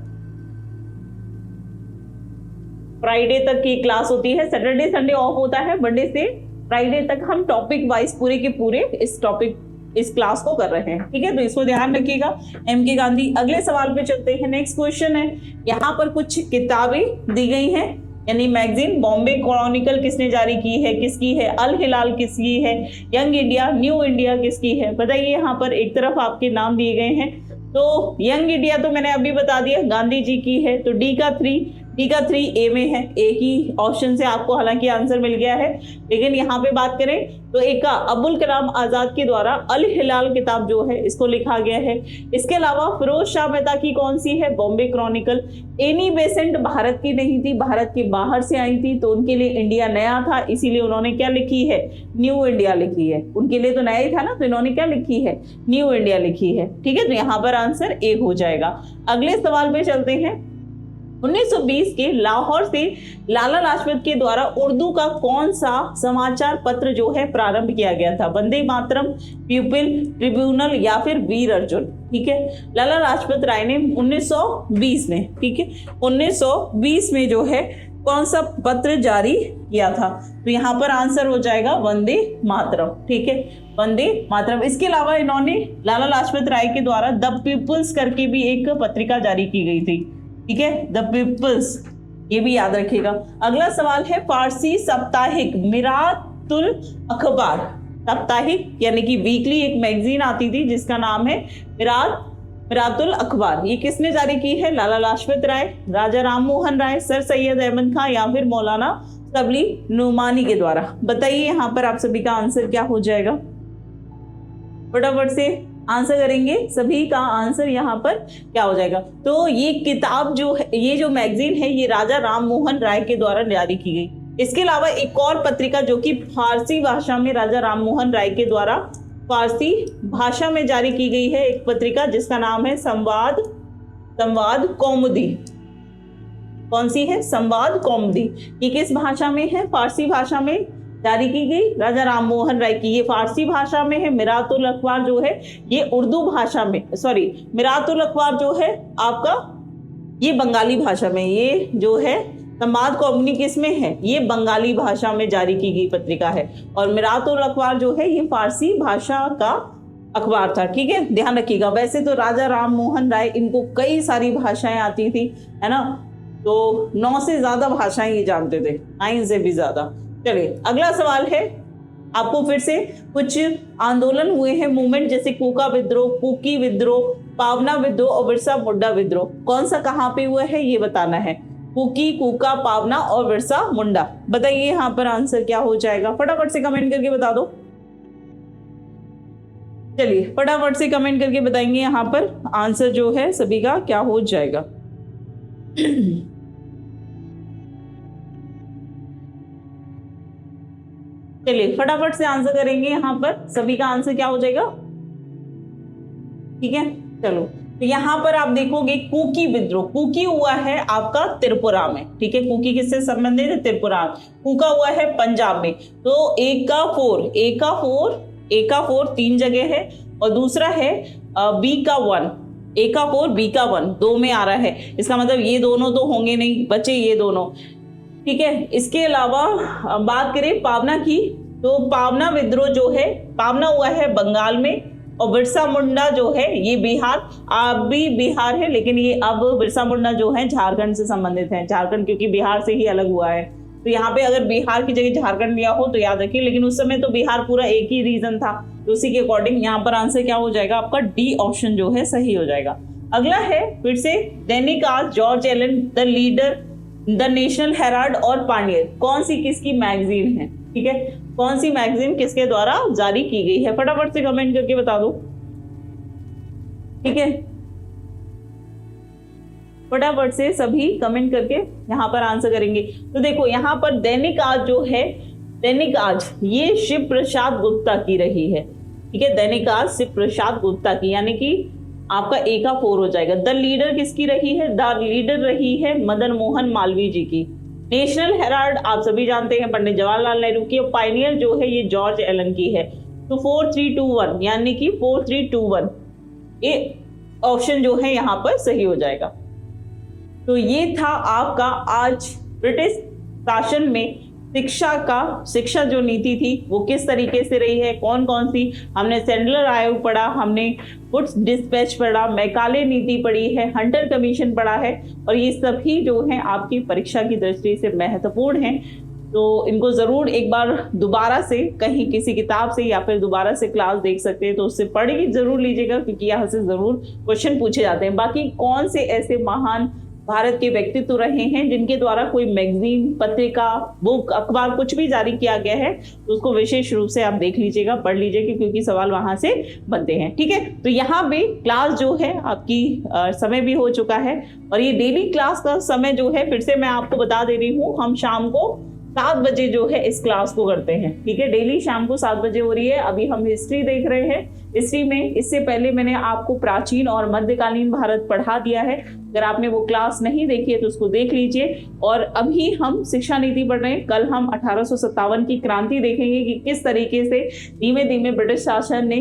Speaker 1: फ्राइडे तक की क्लास होती है। सैटरडे संडे ऑफ होता है। मंडे से फ्राइडे तक हम टॉपिक वाइज पूरे के पूरे इस क्लास को कर रहे हैं। ठीक है, तो इसको ध्यान रखिएगा, M.K. गांधी। अगले सवाल पे चलते हैं। नेक्स्ट क्वेश्चन है, यहाँ पर कुछ किताबें दी गई हैं, यानी मैगजीन। बॉम्बे क्रॉनिकल किसने जारी की है, किसकी है, अल हिलाल किसकी है, यंग इंडिया, न्यू इंडिया किसकी है, बताइए। यहाँ पर एक तरफ आपके नाम दिए गए हैं, तो यंग इंडिया तो मैंने अभी बता दिया गांधी जी की है। तो डी का 3 ए में है, एक ही ऑप्शन से आपको हालांकि आंसर मिल गया है। लेकिन यहाँ पे बात करें तो एक का अबुल कलाम आजाद के द्वारा अल हिलाल किताब जो है इसको लिखा गया है। इसके अलावा फिरोज शाह मेहता की कौन सी है, Bombay Chronicle. Annie Besant Bharat की नहीं थी, भारत के बाहर से आई थी, तो उनके लिए इंडिया नया था, इसीलिए उन्होंने क्या लिखी है, न्यू इंडिया लिखी है। उनके लिए तो नया ही था ना, तो इन्होंने क्या लिखी है, न्यू इंडिया लिखी है। ठीक है, तो यहाँ पर आंसर ए हो जाएगा। अगले सवाल पे चलते हैं। 1920 के लाहौर से लाला लाजपत के द्वारा उर्दू का कौन सा समाचार पत्र जो है प्रारंभ किया गया था, वंदे मातरम, पीपल ट्रिब्यूनल या फिर वीर अर्जुन। ठीक है, लाला लाजपत राय ने 1920 में, ठीक है, 1920 में जो है कौन सा पत्र जारी किया था, तो यहाँ पर आंसर हो जाएगा वंदे मातरम। ठीक है, वंदे मातरम। इसके अलावा इन्होंने लाला लाजपत राय के द्वारा द पीपल्स करके भी एक पत्रिका जारी की गई थी। ठीक है, द पीपल्स, ये भी याद रखिएगा। अगला सवाल है फारसी साप्ताहिक मिरातुल अखबार, साप्ताहिक यानी कि वीकली एक मैगजीन आती थी जिसका नाम है मिरातुल अखबार, ये किसने जारी की है? लाला लाजपत राय, राजा राम मोहन राय, सर सैयद अहमद खां या फिर मौलाना सबली नुमानी के द्वारा। बताइए यहाँ पर आप सभी का आंसर क्या हो जाएगा? फटाफट से आंसर करेंगे, सभी का आंसर यहाँ पर क्या हो जाएगा? तो ये किताब जो है, ये जो मैगजीन है, ये राजा राम मोहन राय के द्वारा जारी की गई। इसके अलावा एक और पत्रिका जो कि फारसी भाषा में राजा राम मोहन राय के द्वारा फारसी भाषा में जारी की गई है, एक पत्रिका जिसका नाम है संवाद कौमुदी। कौन सी है? संवाद कौमुदी। ये किस भाषा में है? फारसी भाषा में जारी की गई, राजा राम मोहन राय की। ये फारसी भाषा में है। मिरातुल अखबार जो है ये उर्दू भाषा में, सॉरी, मिरातुल अखबार जो है आपका ये बंगाली भाषा में, ये जो है संवाद कौमुदी किस में है? ये बंगाली भाषा में जारी की गई पत्रिका है। और मिरातुल अखबार जो है ये फारसी भाषा का अखबार था। ठीक है, ध्यान रखिएगा। वैसे तो राजा राम मोहन राय, इनको कई सारी भाषाएं आती थी, है ना, तो 9 से ज्यादा भाषाएं ये जानते थे, 9 से भी ज्यादा। चलिए अगला सवाल है, आपको फिर से कुछ आंदोलन हुए हैं, मूवमेंट, जैसे कूका विद्रोह, कुकी विद्रोह, पावना विद्रोह और बिरसा मुंडा विद्रोह। कौन सा कहाँ पे हुआ है ये बताना है। कुकी, कूका, पावना और बिरसा मुंडा। बताइए यहाँ पर आंसर क्या हो जाएगा? फटाफट से कमेंट करके बता दो। चलिए फटाफट से कमेंट करके बताएंगे यहाँ पर आंसर जो है सभी का क्या हो जाएगा। चलिए फटाफट से आंसर करेंगे, यहाँ पर सभी का आंसर क्या हो जाएगा? ठीक है, चलो तो यहाँ पर आप देखोगे कुकी विद्रोह, कुकी हुआ है आपका त्रिपुरा में। ठीक है, कुकी किससे संबंधित है? त्रिपुरा। कूका हुआ है पंजाब में। तो ए का फोर 3 जगह है और दूसरा है बी का 1, ए का 4 बी का 1 2 में आ रहा है। इसका मतलब ये दोनों तो होंगे नहीं, बचे ये दोनों। ठीक है, इसके अलावा बात करें पावना की, तो पावना विद्रोह जो है, पावना हुआ है बंगाल में और बिरसा मुंडा जो है ये बिहार, अब भी बिहार है लेकिन ये अब बिरसा मुंडा जो है झारखंड से संबंधित है। झारखंड क्योंकि बिहार से ही अलग हुआ है, तो यहाँ पे अगर बिहार की जगह झारखंड लिया हो तो याद रखिए, लेकिन उस समय तो बिहार पूरा एक ही रीजन था, तो उसी के अकॉर्डिंग यहाँ पर आंसर क्या हो जाएगा आपका? डी ऑप्शन जो है सही हो जाएगा। अगला है फिर से Dainik Aaj, George Allen, the Leader, the National Herald और पानियर। कौन सी किसकी मैगजीन है? ठीक है, कौन सी मैगजीन किसके द्वारा जारी की गई है? फटाफट से कमेंट करके बता दो। ठीक है, फटाफट से सभी कमेंट करके यहाँ पर आंसर करेंगे। तो देखो यहाँ पर दैनिक आज जो है, दैनिक आज ये शिव प्रसाद गुप्ता की रही है। ठीक है, दैनिक आज शिव प्रसाद गुप्ता की, यानी कि आपका ए का 4 हो जाएगा। द लीडर किसकी रही है? द लीडर रही है मदन मोहन मालवीय जी की। नेशनल हेराल्ड आप सभी जानते हैं पंडित जवाहरलाल नेहरू की, और पायनियर जो है ये जॉर्ज एलन की है। तो 4321 यानी कि 4321 ये ऑप्शन जो है यहाँ पर सही हो जाएगा। तो ये था आपका आज ब्रिटिश शासन में शिक्षा जो नीति थी वो किस तरीके से रही है, कौन कौन सी। हमने सैंडलर आयोग पढ़ा, हमने वुड्स डिस्पैच पढ़ा, मैकाले नीति पढ़ी है, हंटर कमीशन पढ़ा है, और ये सभी जो है आपकी परीक्षा की दृष्टि से महत्वपूर्ण हैं। तो इनको जरूर एक बार दोबारा से कहीं किसी किताब से या फिर दोबारा से क्लास देख सकते हैं, तो उससे पढ़ के जरूर लीजिएगा, क्योंकि यहाँ से जरूर क्वेश्चन पूछे जाते हैं। बाकी कौन से ऐसे महान भारत के व्यक्तित्व रहे हैं जिनके द्वारा कोई मैगजीन, पत्रिका, बुक, अखबार कुछ भी जारी किया गया है, तो उसको विशेष रूप से आप देख लीजिएगा, पढ़ लीजिएगा, क्योंकि सवाल वहां से बनते हैं। ठीक है, तो यहाँ पे क्लास जो है आपकी समय भी हो चुका है, और ये डेली क्लास का समय जो है फिर से मैं आपको बता दे रही हूँ, हम शाम को 7 बजे जो है इस क्लास को करते हैं। ठीक है, डेली शाम को 7 बजे हो रही है। अभी हम हिस्ट्री देख रहे हैं। हिस्ट्री में इससे पहले मैंने आपको प्राचीन और मध्यकालीन भारत पढ़ा दिया है। अगर आपने वो क्लास नहीं देखी है तो उसको देख लीजिए। और अभी हम शिक्षा नीति पढ़ रहे हैं। कल हम 1857 की क्रांति देखेंगे कि किस तरीके से धीमे धीमे ब्रिटिश शासन ने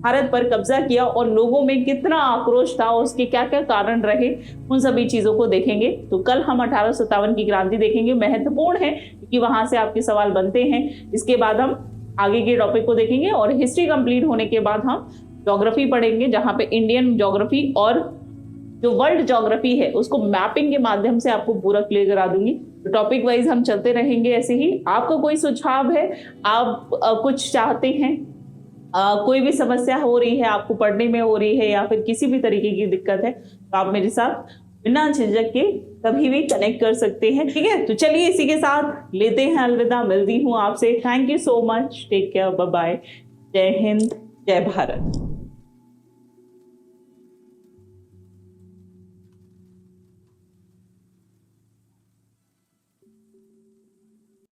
Speaker 1: भारत पर कब्जा किया और लोगों में कितना आक्रोश था, उसके क्या क्या कारण रहे, उन सभी चीजों को देखेंगे। तो कल हम 1857 की क्रांति देखेंगे, महत्वपूर्ण है क्योंकि वहां से आपके सवाल बनते हैं। इसके बाद हम आगे के टॉपिक को देखेंगे और हिस्ट्री कंप्लीट होने के बाद हम ज्योग्राफी पढ़ेंगे, जहां पे इंडियन ज्योग्राफी और जो वर्ल्ड ज्योग्राफी है उसको मैपिंग के माध्यम से आपको पूरा क्लियर करा दूंगी। तो टॉपिक वाइज हम चलते रहेंगे ऐसे ही। आपको कोई सुझाव है, आप कुछ चाहते हैं, कोई भी समस्या हो रही है, आपको पढ़ने में हो रही है या फिर किसी भी तरीके की दिक्कत है, तो आप मेरे साथ बिना झिझक के कभी भी कनेक्ट कर सकते हैं, ठीक है। तो चलिए इसी के साथ लेते हैं अलविदा, मिलती हूँ आपसे। Thank you so much, take care, bye bye, जय हिंद, जय भारत।